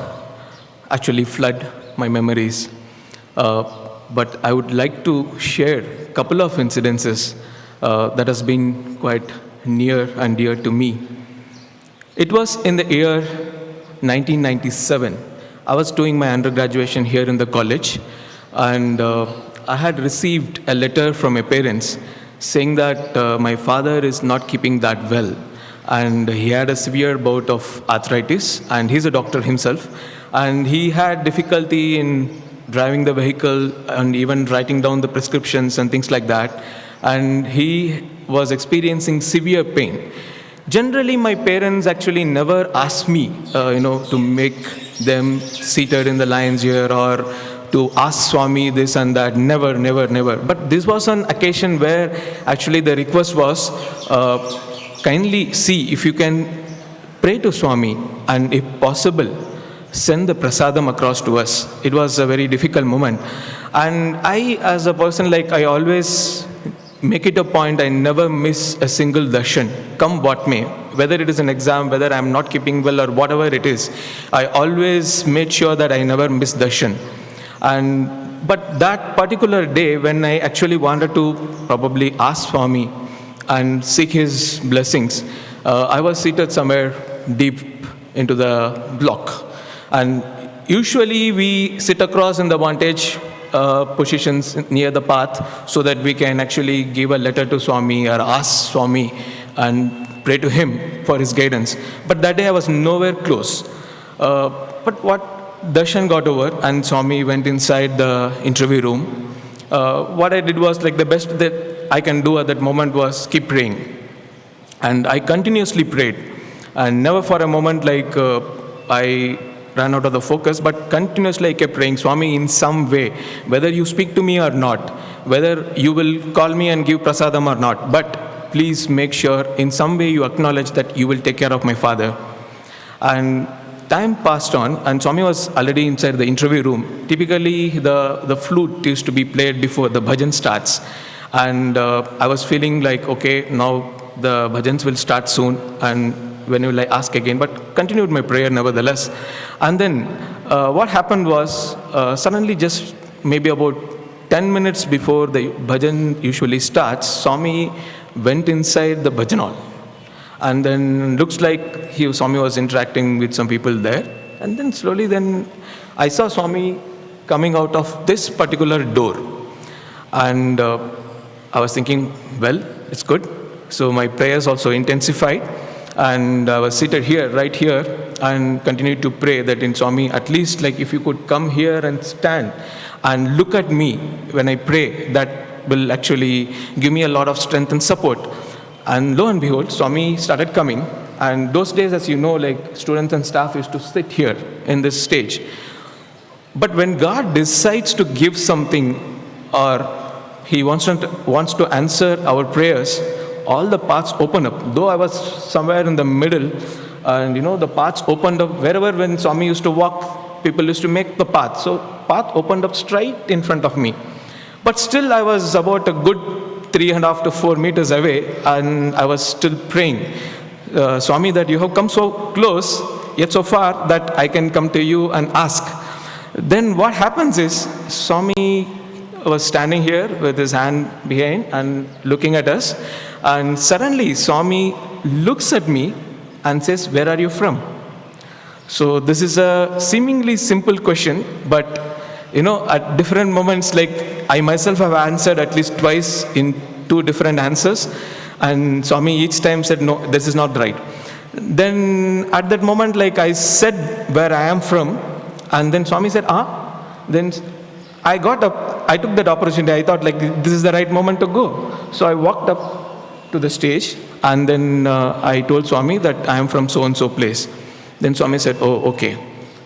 actually flood my memories. But I would like to share a couple of incidences that has been quite near and dear to me. It was in the year 1997. I was doing my undergraduation here in the college, and I had received a letter from my parents saying that my father is not keeping that well, and he had a severe bout of arthritis, and he's a doctor himself, and he had difficulty in driving the vehicle and even writing down the prescriptions and things like that, and he was experiencing severe pain. Generally, my parents actually never asked me, to make them seated in the lines here or to ask Swami this and that. Never, never, never. But this was an occasion where actually the request was, kindly see if you can pray to Swami, and if possible, send the prasadam across to us. It was a very difficult moment. And I, as a person, I always make it a point, I never miss a single darshan, come what may. Whether it is an exam, whether I'm not keeping well or whatever it is, I always made sure that I never miss darshan. And But that particular day, when I actually wanted to probably ask Swami and seek his blessings, I was seated somewhere deep into the block. And usually we sit across in the vantage positions near the path so that we can actually give a letter to Swami or ask Swami and pray to him for his guidance. But that day I was nowhere close. But what darshan got over and Swami went inside the interview room. What I did was, like, the best that I can do at that moment was keep praying. And I continuously prayed. And never for a moment I ran out of the focus, but continuously I kept praying, Swami, in some way, whether you speak to me or not, whether you will call me and give prasadam or not, but please make sure in some way you acknowledge that you will take care of my father. And time passed on, and Swami was already inside the interview room. Typically, the flute used to be played before the bhajan starts. And I was feeling like, okay, now the bhajans will start soon, and when will I ask again? But continued my prayer nevertheless. And then what happened was, suddenly just maybe about 10 minutes before the bhajan usually starts, Swami went inside the bhajan hall. And then looks like Swami was interacting with some people there. And then slowly then I saw Swami coming out of this particular door. And I was thinking, well, it's good. So my prayers also intensified. And I was seated here, right here, and continued to pray that in Swami, at least like if you could come here and stand and look at me when I pray, that will actually give me a lot of strength and support. And lo and behold, Swami started coming. And those days, as you know, like students and staff used to sit here in this stage. But when God decides to give something, or He wants to answer our prayers, all the paths open up. Though I was somewhere in the middle, and the paths opened up wherever when Swami used to walk, people used to make the path. So path opened up straight in front of me. But still I was about a good 3.5 to 4 meters away, and I was still praying, Swami, that you have come so close, yet so far that I can come to you and ask. Then what happens is, Swami was standing here with his hand behind and looking at us. And suddenly Swami looks at me and says, where are you from? So this is a seemingly simple question, but at different moments, like I myself have answered at least twice in 2 different answers. And Swami each time said, no, this is not right. Then at that moment, like I said where I am from, and then Swami said, Then I got up, I took that opportunity. I thought like this is the right moment to go. So I walked up to the stage, and then I told Swami that I am from so and so place. Then Swami said, oh, okay.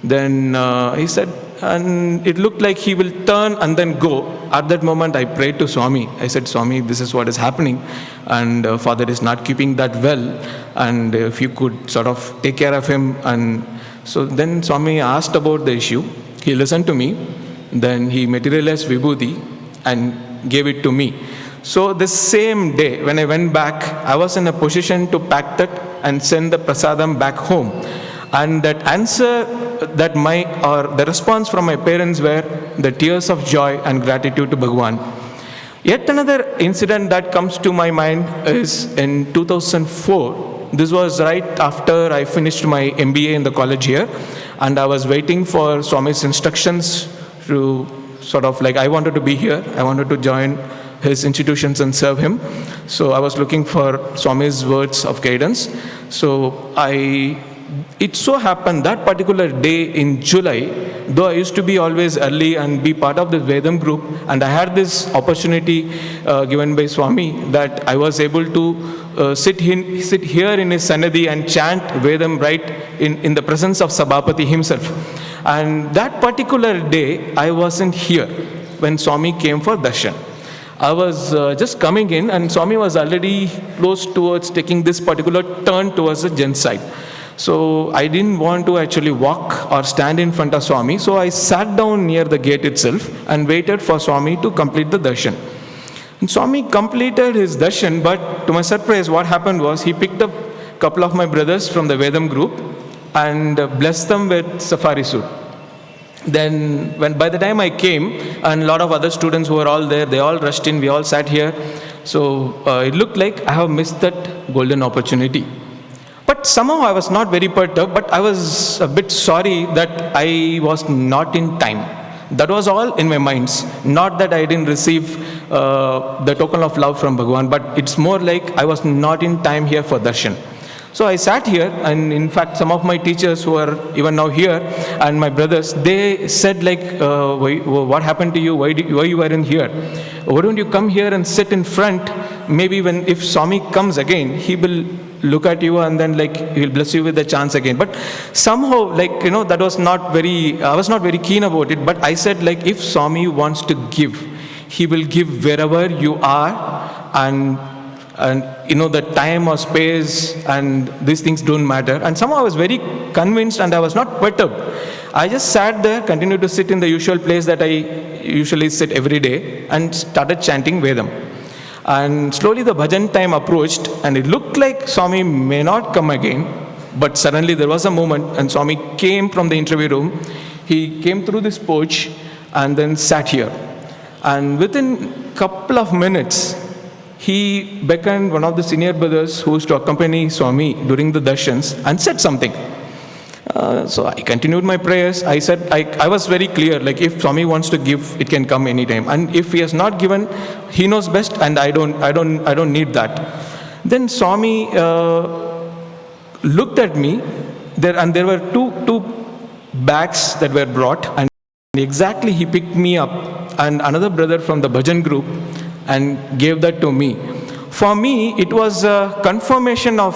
Then he said, and it looked like he will turn and then go. At that moment I prayed to Swami. I said, Swami, this is what is happening, and Father is not keeping that well, and if you could sort of take care of him. And so then Swami asked about the issue. He listened to me. Then he materialized Vibhuti and gave it to me. So the same day, when I went back, I was in a position to pack that and send the prasadam back home. And that answer, the response from my parents were the tears of joy and gratitude to Bhagawan. Yet another incident that comes to my mind is in 2004. This was right after I finished my MBA in the college here, and I was waiting for Swami's instructions to sort of like, I wanted to be here, I wanted to join his institutions and serve him. So I was looking for Swami's words of guidance. So it so happened that particular day in July, though I used to be always early and be part of the Vedam group, and I had this opportunity given by Swami that I was able to sit here in his Sannidhi and chant Vedam right in the presence of Sabhapati himself. And that particular day, I wasn't here when Swami came for darshan. I was just coming in, and Swami was already close towards taking this particular turn towards the Gen side. So I didn't want to actually walk or stand in front of Swami. So I sat down near the gate itself and waited for Swami to complete the darshan. And Swami completed his darshan, but to my surprise, what happened was he picked up a couple of my brothers from the Vedam group and blessed them with safari suit. Then by the time I came, and a lot of other students who were all there, they all rushed in, we all sat here. So it looked like I have missed that golden opportunity. But somehow I was not very perturbed, but I was a bit sorry that I was not in time. That was all in my mind. Not that I didn't receive the token of love from Bhagawan, but it's more like I was not in time here for darshan. So I sat here, and in fact, some of my teachers who are even now here, and my brothers, they said like, what happened to you? Why you weren't here? Why don't you come here and sit in front? Maybe if Swami comes again, he will look at you and then like he will bless you with the chance again. But somehow that was not very, I was not very keen about it. But I said like, if Swami wants to give, he will give wherever you are, and the time or space and these things don't matter. And somehow I was very convinced, and I was not perturbed. I just sat there, continued to sit in the usual place that I usually sit every day, and started chanting Vedam. And slowly the bhajan time approached, and it looked like Swami may not come again. But suddenly there was a moment, and Swami came from the interview room. He came through this porch and then sat here. And within a couple of minutes, he beckoned one of the senior brothers who used to accompany Swami during the darshans and said something. So I continued my prayers. I said, I was very clear, like if Swami wants to give, it can come anytime. And if he has not given, he knows best, and I don't need that. Then Swami looked at me, there were two bags that were brought, and exactly he picked me up and another brother from the bhajan group and gave that to me. For me, it was a confirmation of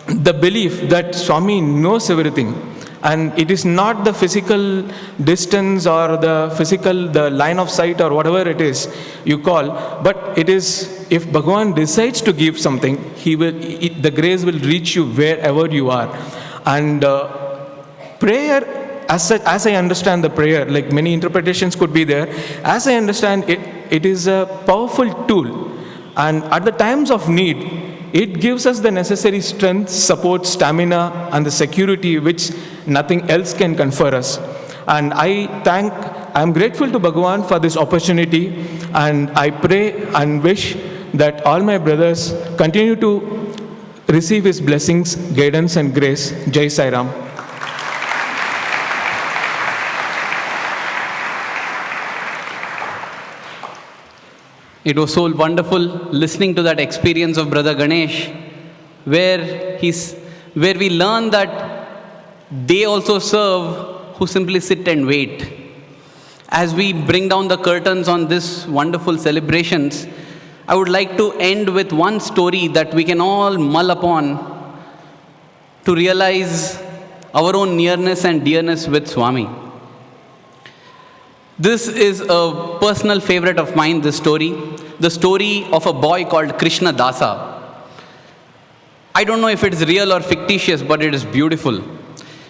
the belief that Swami knows everything. And it is not the physical distance or the line of sight or whatever it is you call, but it is, if Bhagavan decides to give something, the grace will reach you wherever you are. And prayer, as I understand the prayer, like many interpretations could be there, as I understand it, it is a powerful tool. And at the times of need, it gives us the necessary strength, support, stamina, and the security which nothing else can confer us. And I'm grateful to Bhagavan for this opportunity, and I pray and wish that all my brothers continue to receive his blessings, guidance, and grace. Jai Sai Ram. It was so wonderful listening to that experience of Brother Ganesh, where we learn that they also serve who simply sit and wait. As we bring down the curtains on this wonderful celebrations, I would like to end with one story that we can all mull upon to realize our own nearness and dearness with Swami. This is a personal favorite of mine, this story. The story of a boy called Krishna Dasa. I don't know if it's real or fictitious, but it is beautiful.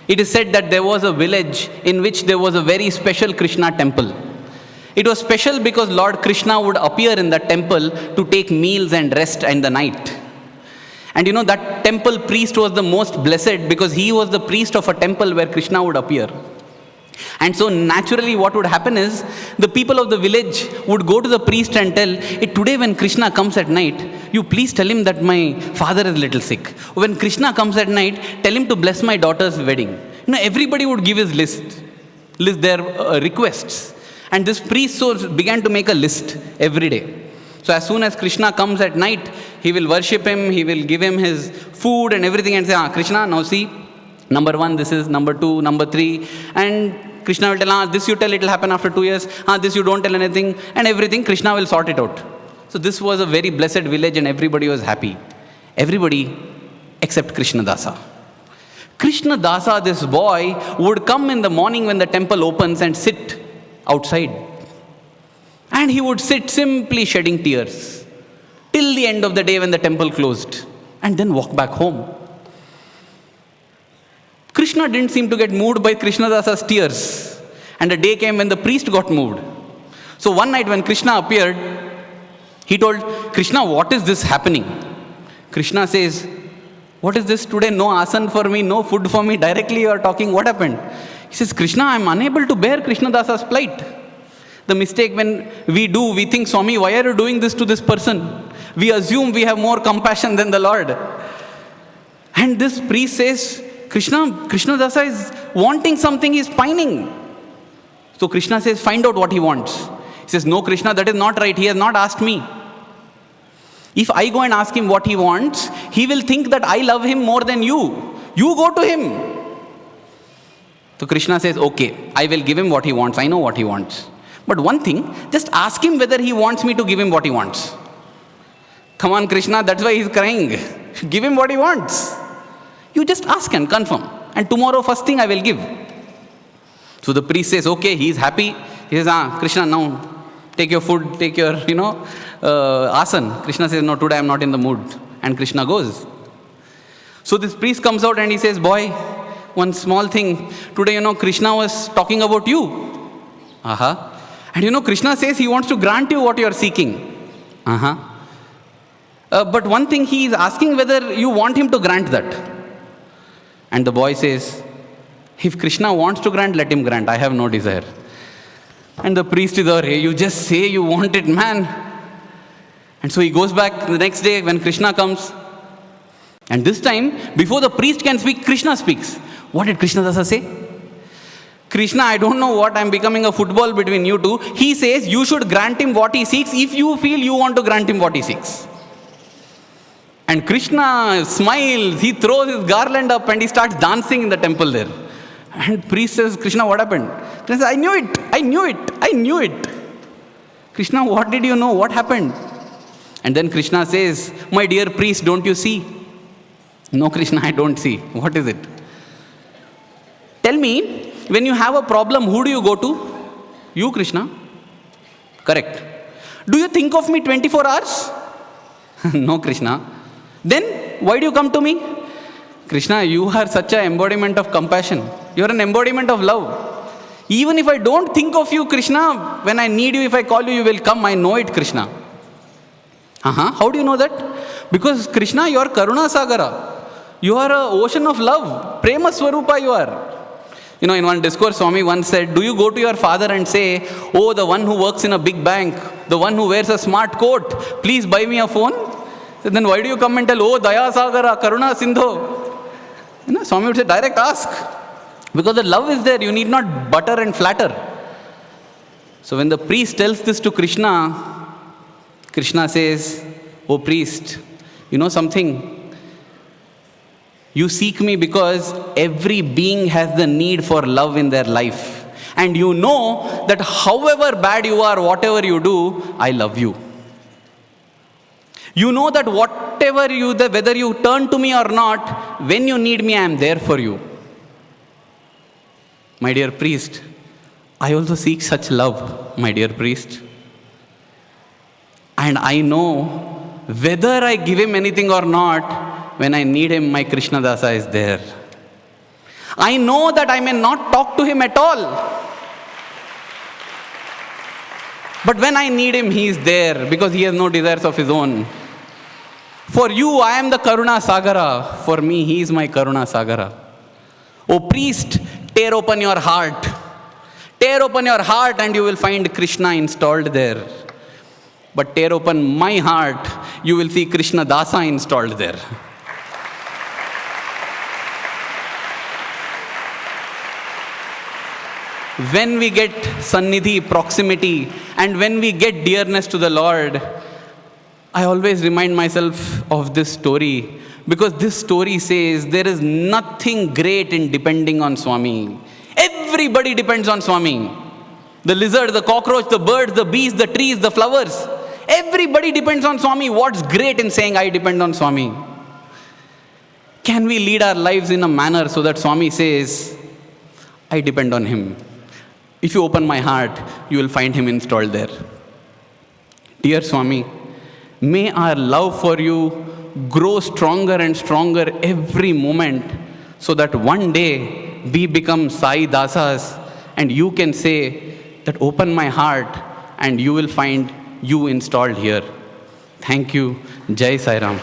It is said that there was a village in which there was a very special Krishna temple. It was special because Lord Krishna would appear in that temple to take meals and rest in the night. And that temple priest was the most blessed because he was the priest of a temple where Krishna would appear. And so naturally what would happen is, the people of the village would go to the priest and tell, today when Krishna comes at night, you please tell him that my father is a little sick. When Krishna comes at night, tell him to bless my daughter's wedding. Everybody would give his list their requests. And this priest began to make a list every day. So as soon as Krishna comes at night, he will worship him, he will give him his food and everything and say, Krishna, now see, number 1, this is number 2, number 3. And Krishna will tell, this you tell, it will happen after 2 years. This you don't tell anything. And everything, Krishna will sort it out. So this was a very blessed village and everybody was happy. Everybody except Krishna Dasa. Krishna Dasa, this boy, would come in the morning when the temple opens and sit outside. And he would sit simply shedding tears till the end of the day when the temple closed, and then walk back home. Krishna didn't seem to get moved by Krishna Dasa's tears. And a day came when the priest got moved. So one night when Krishna appeared, he told, Krishna, what is this happening? Krishna says, what is this today? No asan for me, no food for me. Directly you are talking, what happened? He says, Krishna, I am unable to bear Krishna Dasa's plight. The mistake when we think, Swami, why are you doing this to this person? We assume we have more compassion than the Lord. And this priest says, Krishna Dasa is wanting something, he is pining. So Krishna says, find out what he wants. He says, no, Krishna, that is not right. He has not asked me. If I go and ask him what he wants, he will think that I love him more than you. You go to him. So Krishna says, okay, I will give him what he wants. I know what he wants. But one thing, just ask him whether he wants me to give him what he wants. Come on, Krishna, that's why he's crying. Give him what he wants. You just ask and confirm. And tomorrow, first thing I will give. So the priest says, okay, he is happy. He says, Krishna, now take your food, take your, asan. Krishna says, no, today I am not in the mood. And Krishna goes. So this priest comes out and he says, boy, one small thing. Today, Krishna was talking about you. And Krishna says he wants to grant you what you are seeking. But one thing, he is asking whether you want him to grant that. And the boy says, if Krishna wants to grant, let him grant. I have no desire. And the priest is there, hey, you just say you want it, man. And so he goes back the next day when Krishna comes. And this time, before the priest can speak, Krishna speaks. What did Krishna Dasa say? Krishna, I don't know what, I'm becoming a football between you two. He says you should grant him what he seeks if you feel you want to grant him what he seeks. And Krishna smiles, he throws his garland up and he starts dancing in the temple there. And priest says, Krishna, what happened? Krishna says, I knew it. Krishna, what did you know? What happened? And then Krishna says, my dear priest, don't you see? No, Krishna, I don't see. What is it? Tell me, when you have a problem, who do you go to? You, Krishna. Correct. Do you think of me 24 hours? No, Krishna. Then, why do you come to me? Krishna, you are such an embodiment of compassion. You are an embodiment of love. Even if I don't think of you, Krishna, when I need you, if I call you, you will come. I know it, Krishna. How do you know that? Because, Krishna, you are Karuna Sagara. You are an ocean of love. Prema Swarupa you are. In one discourse, Swami once said, do you go to your father and say, oh, the one who works in a big bank, the one who wears a smart coat, please buy me a phone? Then why do you come and tell, oh, Daya Sagara, Karuna Sindho? Swami would say, direct ask. Because the love is there, you need not butter and flatter. So when the priest tells this to Krishna, Krishna says, oh priest, you know something? You seek me because every being has the need for love in their life. And you know that however bad you are, whatever you do, I love you. You know that whether you turn to me or not, when you need me, I am there for you. My dear priest, I also seek such love, my dear priest. And I know whether I give him anything or not, when I need him, my Krishna Dasa is there. I know that I may not talk to him at all. But when I need him, he is there because he has no desires of his own. For you, I am the Karuna Sagara. For me, he is my Karuna Sagara. O priest, tear open your heart. Tear open your heart and you will find Krishna installed there. But tear open my heart, you will see Krishna Dasa installed there. When we get Sannidhi, proximity, and when we get dearness to the Lord, I always remind myself of this story, because this story says there is nothing great in depending on Swami. Everybody depends on Swami. The lizard, the cockroach, the birds, the bees, the trees, the flowers. Everybody depends on Swami. What's great in saying I depend on Swami? Can we lead our lives in a manner so that Swami says, I depend on him? If you open my heart, you will find him installed there. Dear Swami, may our love for you grow stronger and stronger every moment so that one day we become Sai Dasas and you can say that open my heart and you will find you installed here. Thank you. Jai Sai Ram.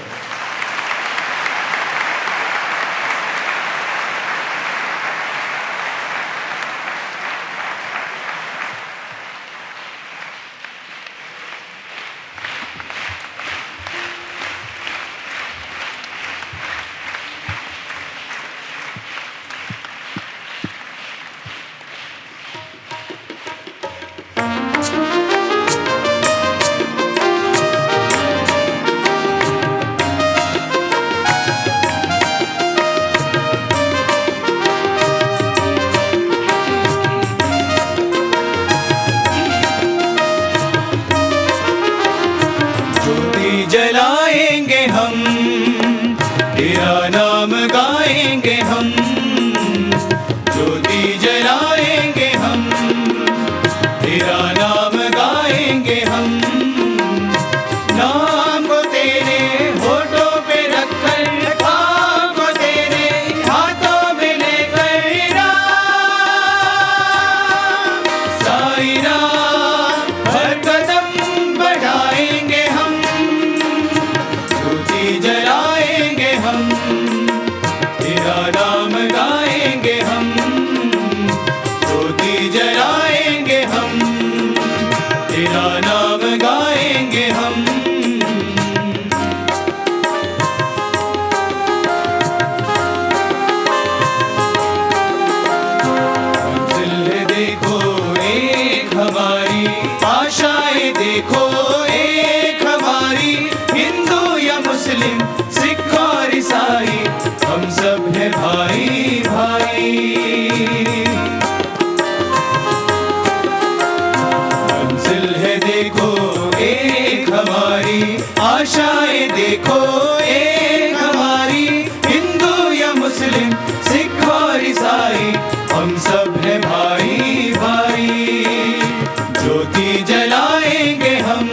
तेरा नाम गाएंगे हम, नाम को तेरे होठों पे रखकर, नाम को तेरे हाथों में लेकर राम, साई राम हर कदम बढ़ाएंगे हम, ज्योति जलाएंगे हम, तेरा नाम गाएंगे हम, ज्योति जलाएंगे हम, तेरा नाम गाएंगे हम। मंजिल है देखो एक हमारी, आशाएं देखो एक हमारी, हिंदू या मुस्लिम सिख और ईसाई हम सब है भाई भाई। मंजिल है देखो एक हमारी, आशाएं देखो एक हमारी, हिंदू या मुस्लिम सिख और ईसाई हम सब है भाई भाई। ज्योति जलाएंगे हम,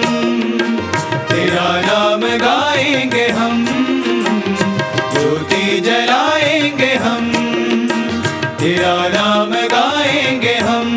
तेरा नाम गाएंगे हम, ज्योति जलाएंगे हम, तेरा नाम गाएंगे हम।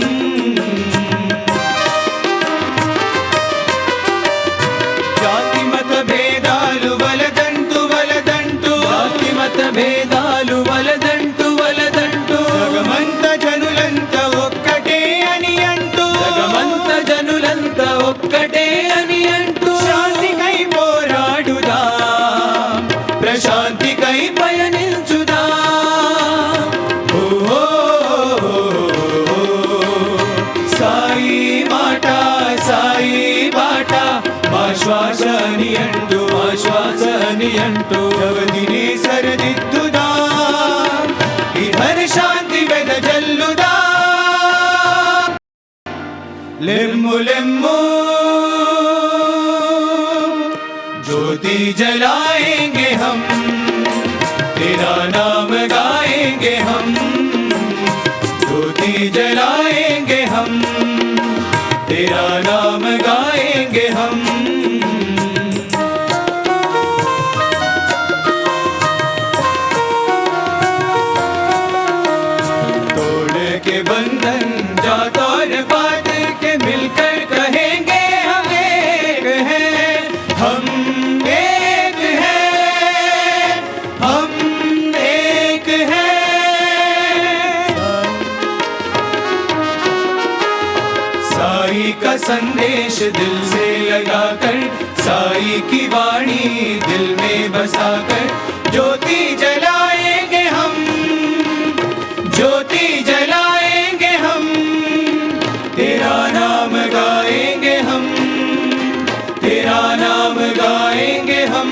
జాతి మత భేదాలు వలదంటూ వలదంటూ, జాతి మత భేదాలు వలదంటూ వలదంటూ, జగమంత జనులంత ఒక్కటే అని అంటూ, జగమంత జనులంత ఒక్కటే అని అంటూ, శాంతికై పోరాడుదాం, ప్రశాంతికై పయనించుదాం। ఓ సాయి మాట సాయి బాట, మా శ్వాస అని అంటూ, మా శ్వాస అని అంటూ, జగతిని సరిదిద్దుదాం, ఇహర శాంతి వెదజల్లుదాం। లెమ్ము లెమ్ము ज्योति जलाएंगे हम, तेरा नाम गाएंगे हम, ज्योति जलाएंगे हम, तेरा नाम गाएंगे हम। तोड़ के बंधन जात और पात के मिलकर कहेंगे हम एक हैं, हम एक हैं, हम एक हैं। साई का संदेश दिल से लगाकर, साई की वाणी दिल में बसाकर, ज्योति जलाएंगे हम, ज्योति जलाएंगे हम, तेरा नाम गाएंगे हम, तेरा नाम गाएंगे हम।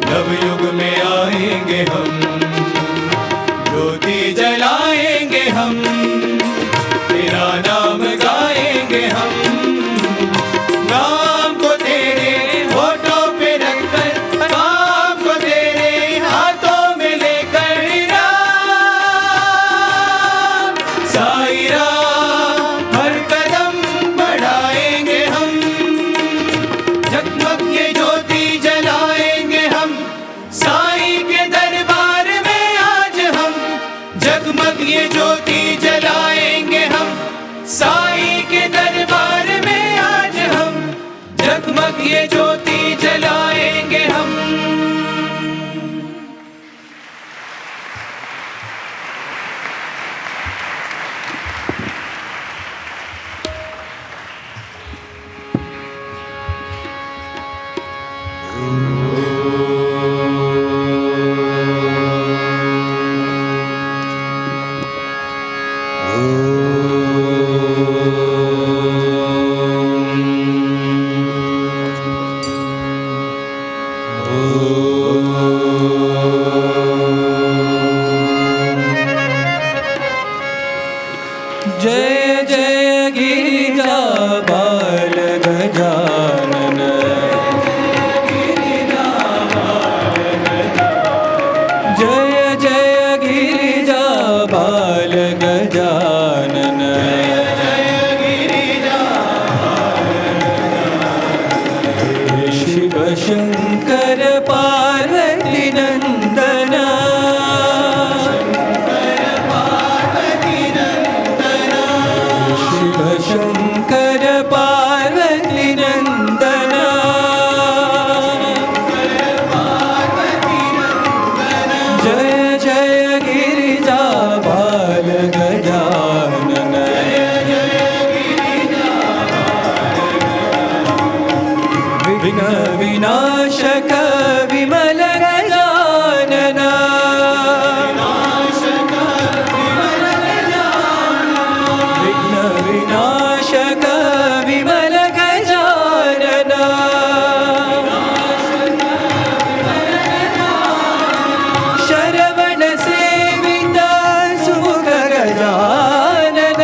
नवयुग में आएंगे हम, ज्योति जलाएंगे हम, तेरा नाम गाएंगे हम, नाम को तेरे होठों पे रखकर, काम को तेरे हाथों में लेकर राम, साई राम हर कदम बढ़ाएंगे हम, जगमग ये ज्योति जलाएंगे हम, साई के दरबार में आज हम, जगमग ये ज्योति जलाएंगे हम, साई के दरबार में आज हम, जगमग ये ज्योति जलाएंगे हम। जय जय गिरिजा बाल गजानन, जय जय गिरिजा बाल गजानन, जय शंकर पार्वती नंदना शिव शंकर पार्वती नंदना जय जय गिरिजा बाल गजानन विघ्न विनाशक विमल गजानन विघ्न विनाशक विमल गजानन शरवण सेविता सुमुख गजानन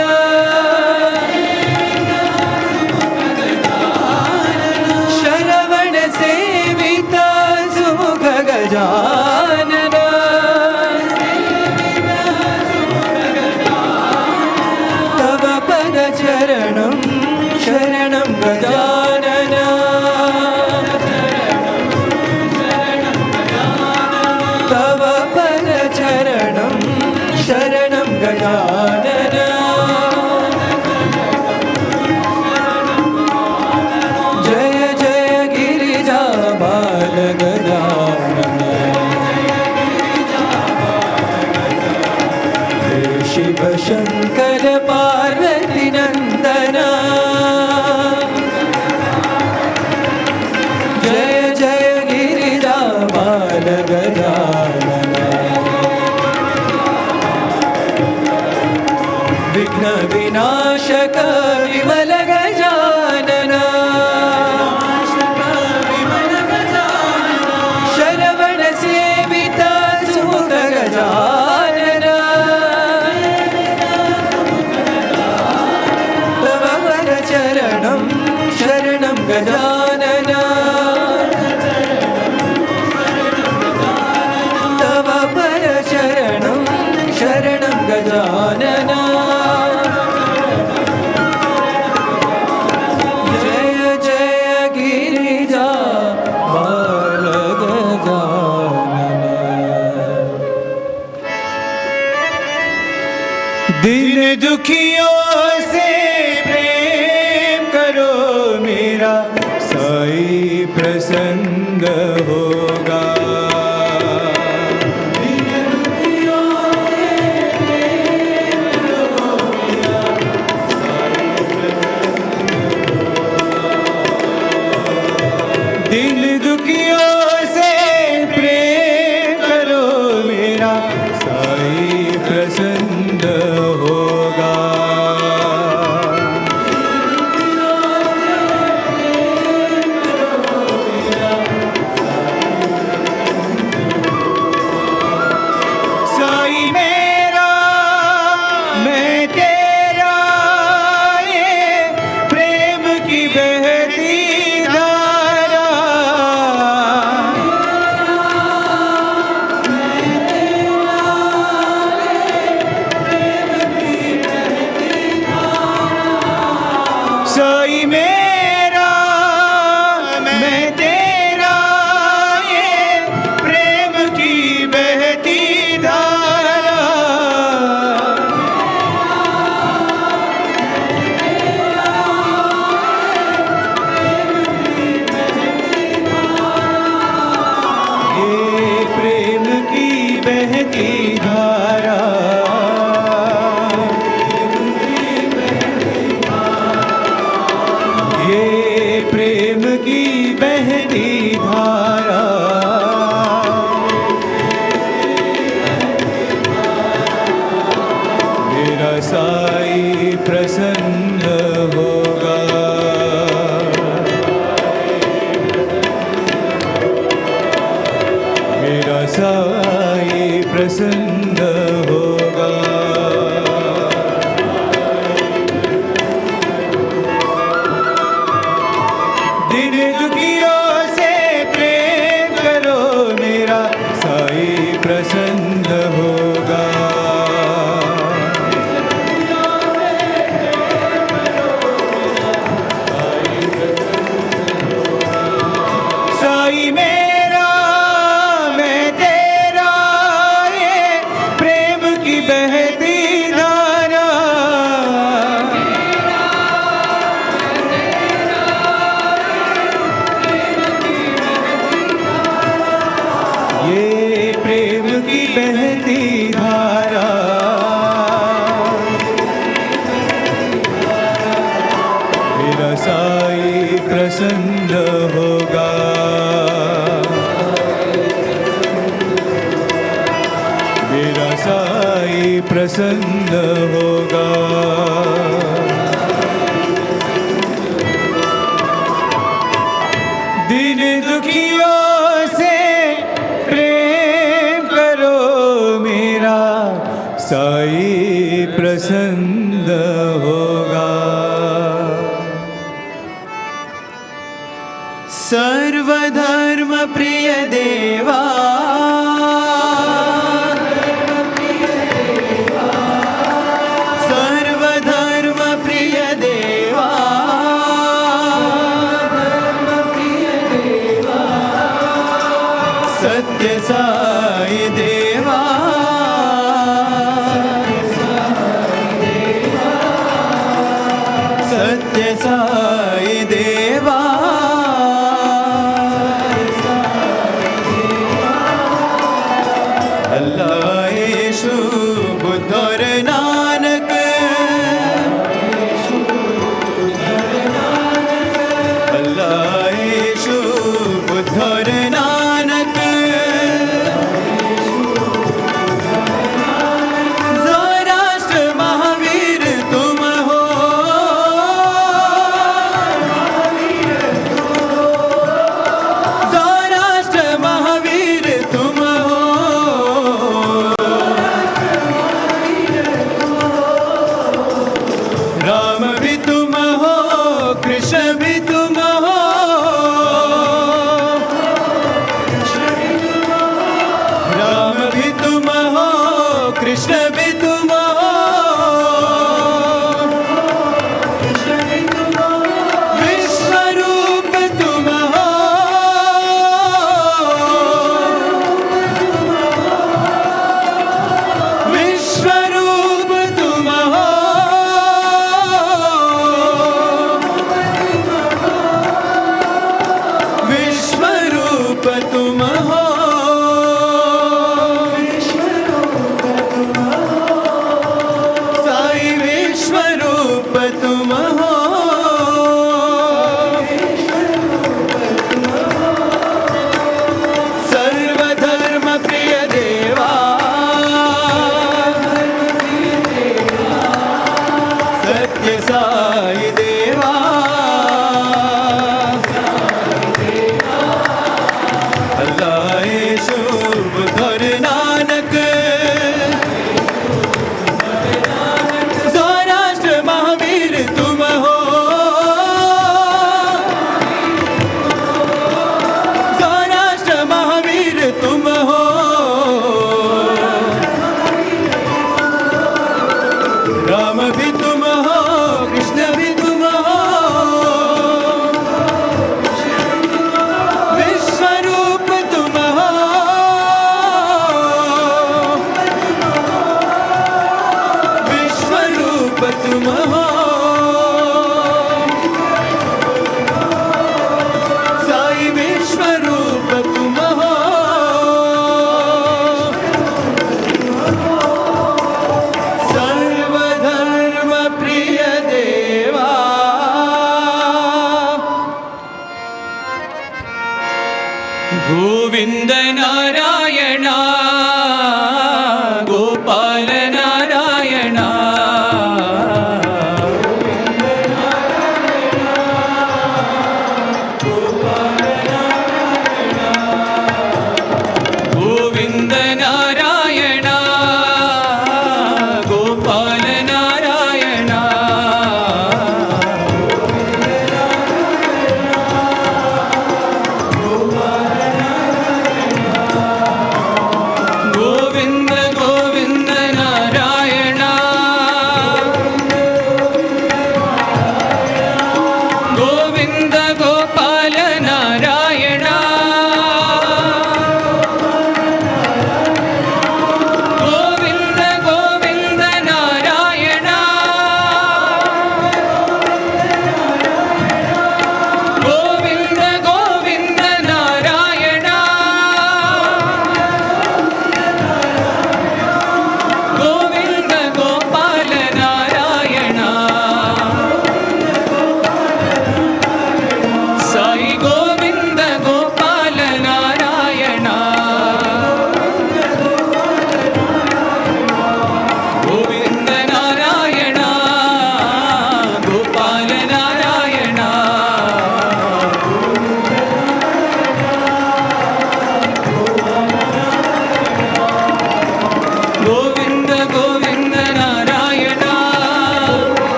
शरवण सेविता सुमुख गजानन तव पद चरणं शरणं गजानन तव पद चरणं शरणं गजानन जय जय गिरिजा बाल गजानन हे शिव शंकर पार्वती नंदना जय जय गिरिजा बाल गजानन विघ्न विनाशक विमल गजानन शरवण सेविता सुमुख गजानन तव पद चरणं शरणं गजानन तव पद चरणं शरणं गजानन जय जय गिरिजा बाल गजानन दिन दुखियों से प्रेम करो मेरा साई प्रसन्न होगा दिल दुखियों से प्रेम करो मेरा साई प्रसन्न होगा साई प्रसन्न होगा। मेरा साई प्रसन्न होगा। दिन दुखियों से प्रेम करो मेरा साई प्रसन्न होगा। सर्वधर्म प्रिय देवा सर्वधर्म प्रिय देवा सत्य साई देवा सत्य साई देवा अल्लाह यीशु बुद्ध और नानक अल्लाह यीशु बुद्ध और नानक ज़ोराष्ट्र महावीर तुम हो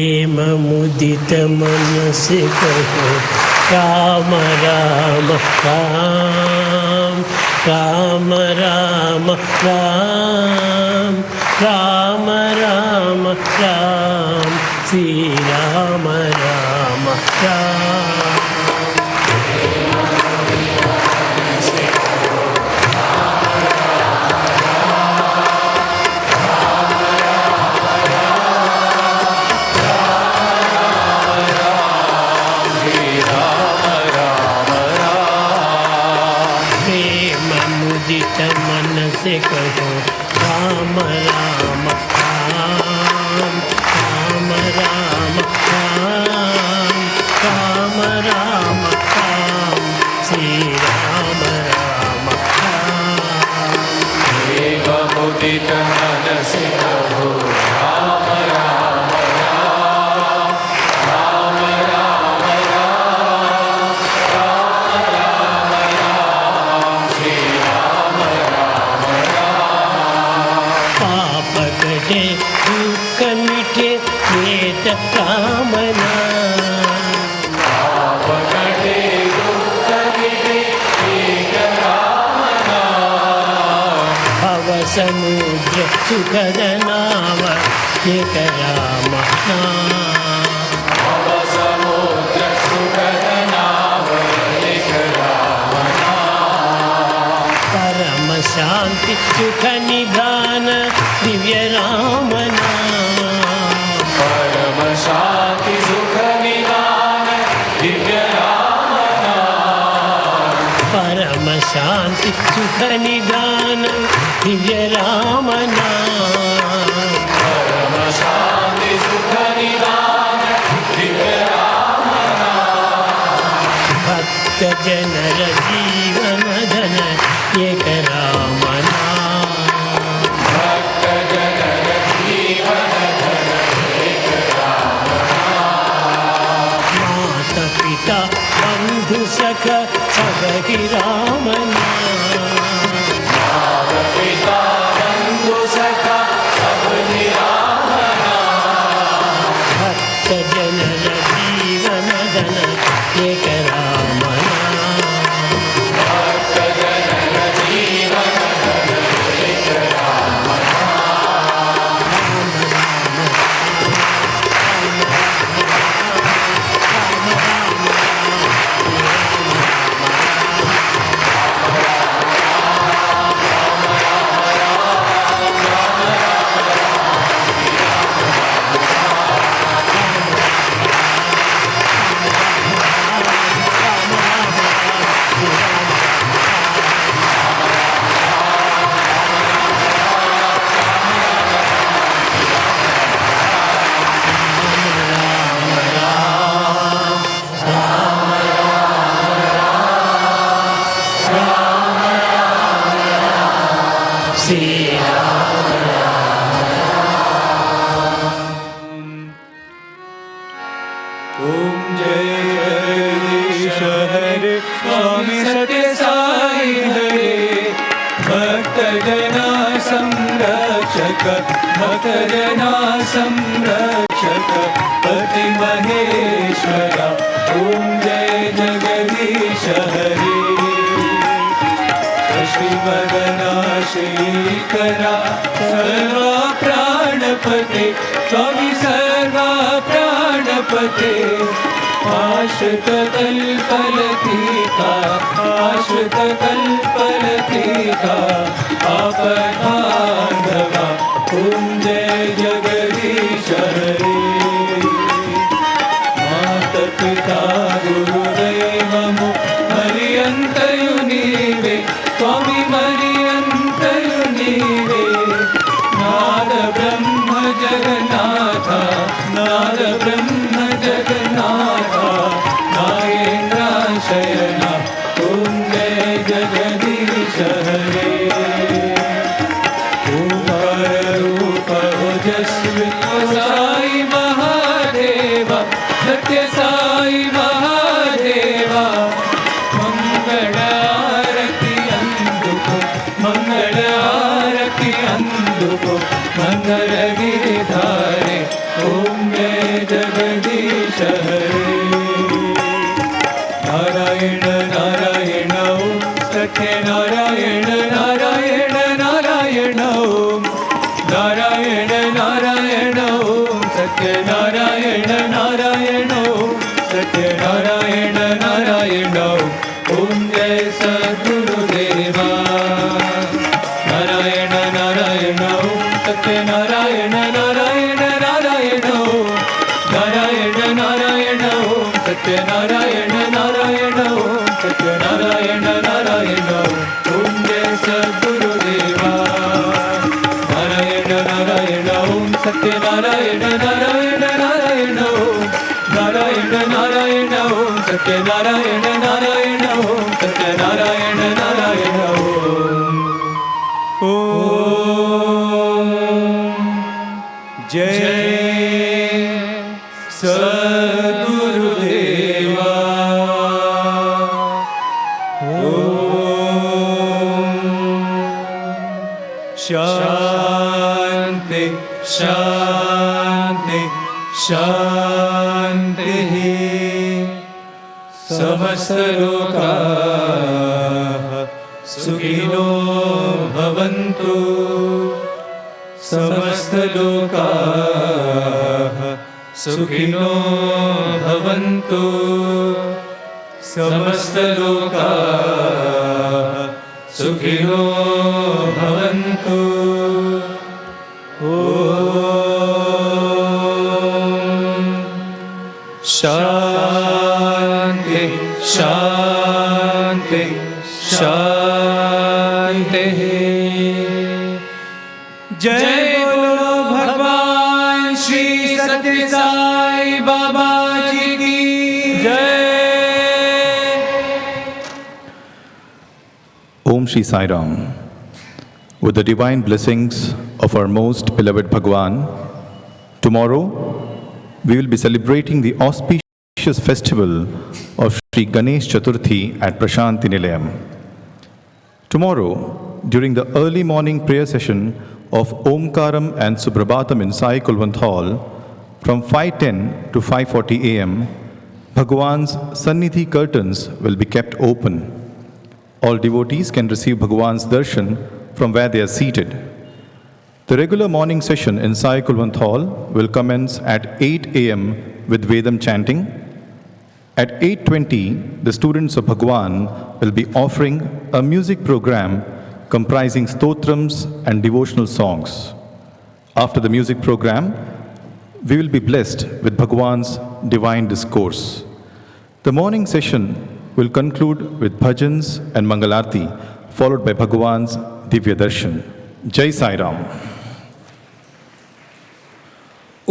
प्रेम मुदित मन से कहो राम राम राम राम राम राम राम राम राम श्री राम राम राम। मन से कहो राम राम राम राम राम राम राम राम राम श्री राम राम राम। प्रेम मुदित मन से कहो राम राम राम राम राम राम राम राम राम श्री राम राम राम। पाप कटे दुख मिटे वेद कामना पाप कटे दुख मिटे वेद कामना। भव समुद्र सुखद नाव एक राम नाम। भव समुद्र सुखद नाव एक राम नाम। परम शांति सुख निधान दिव्य राम नाम। परम शांति सुख निधान दिव्य राम नाम। परम शांति सुख निधान दिव्य राम नाम। परम शांति सुख निधान दिव्य राम नाम। भक्त जनर जीवन धन एक राम नाम। भक्त जनर जीवन धन एक राम नाम। माता पिता बंधु सख सब ही राम नाम। माता पिता बंधु सखा सब ही राम नाम। भक्त जनर जीवन धन एक राम नाम। भक्त जनर जीवन धन एक राम नाम। ओम जय जगदीश हरे स्वामी सत्य साई हरे भक्त जना संरक्षक भक्त जना संरक्षक पति महेश्वरा ओम जय जगदीश हरे श्रीवदना श्रीकरा सर्वा प्राणपते स्वामी सर्वा प्राणपते आश्रित कल्पलतिका आश्रित कल्पलतिका आपद्बान्धवा ओम जय जगदीश हरे माता पिता गुरुदैवमो हरियन्तयु नीवे स्वामी मरियन्तयु नीवे नाद ब्रह्म जगन्नाथ नाद ब्रह्म जगन्नाथ नागेन्द्र शयना ओम जय जगदीश हरे ओंकार रूप ओजस्वी साई महादेवा सत्य साई महादेवा मंगल आरती अंदुको मंगल आरती अंदुको मंगल गिरिधारे ओम जय जय जगदीश हरे नारायण नारायण ओम सत्य नारायण नारायण नारायण ओम नारायण नारायण ओम सत्य नारायण नारायण ओम सत्य नारायण नारायण ओम जय सद्गुरुदेवा नारायण नारायण ओम सत्य नारायण नारायण नारायण ओम नारायण नारायण ओम सत्य नारायण नारायण ओम सत्य नारायण नारायण ओम जय सद्गुरुदेवा नारायण नारायण ओम सत्य नारायण नारायण नारायण ओम नारायण नारायण ओम सत्य नारायण नारायण ओम सत्य नारायण नारायण ओम जय सद्गुरुदेवा शांति शांति शांति समस्त लोकाः सुखिनो भवन्तु समस्त लोकाः सुखिनो भवन्तु समस्त लोकाः सुखिनो भवन्तु शांति शांति शांति जय बोलो भगवान श्री सत्य साई बाबा जी की जय। Om Shri Sai Ram. With the divine blessings of our most beloved Bhagawan, tomorrow we will be celebrating the auspicious festival of Shri Ganesh Chaturthi at Prashanti Nilayam. Tomorrow, during the early morning prayer session of Omkaram and Suprabhatam in Sai Kulwant Hall, from 5:10 to 5:40 am, Bhagawan's Sannidhi curtains will be kept open. All devotees can receive Bhagawan's darshan from where they are seated. The regular morning session in Sai Kulwant Hall will commence at 8 am with Vedam chanting. At 8:20, the students of Bhagawan will be offering a music program comprising stotrams and devotional songs. After the music program, we will be blessed with Bhagawan's divine discourse. The morning session will conclude with bhajans and Mangalarti, followed by Bhagawan's Divya Darshan. Jai Sai Ram.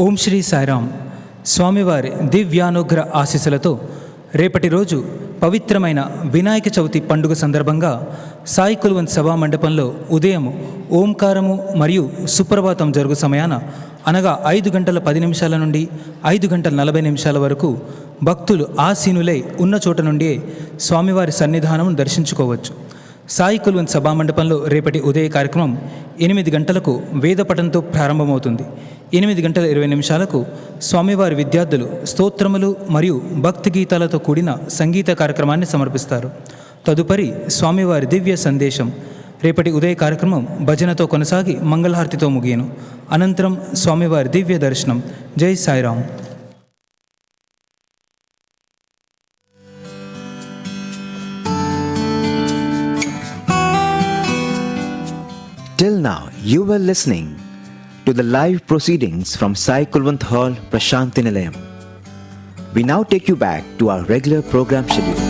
ఓం శ్రీ సాయిరామ్. స్వామివారి దివ్యానుగ్రహ ఆశీస్సులతో రేపటి రోజు పవిత్రమైన వినాయక చవితి పండుగ సందర్భంగా సాయి కుల్వంత్ సభా మండపంలో ఉదయం ఓంకారము మరియు సుప్రభాతం జరుగు సమయాన అనగా 5 గంటల 10 నిమిషాల నుండి 5 గంటల 40 నిమిషాల వరకు భక్తులు ఆసీనులై ఉన్న చోట నుండి స్వామివారి సన్నిధానం దర్శించుకోవచ్చు. సాయి కుల్వంత్ సభా మండపంలో రేపటి ఉదయ కార్యక్రమం 8 గంటలకు వేదపఠంతో ప్రారంభమవుతుంది. 8 గంటల 20 నిమిషాలకు స్వామివారి విద్యార్థులు స్తోత్రములు మరియు భక్తి గీతాలతో కూడిన సంగీత కార్యక్రమాన్ని సమర్పిస్తారు. తదుపరి స్వామివారి దివ్య సందేశం. రేపటి ఉదయ కార్యక్రమం భజనతో కొనసాగి మంగళహారతితో ముగియను. అనంతరం స్వామివారి దివ్య దర్శనం. జై Sairam. Till now, you were listening to the live proceedings from Sai Kulwant Hall, Prashanti Nilayam. We now take you back to our regular program schedule.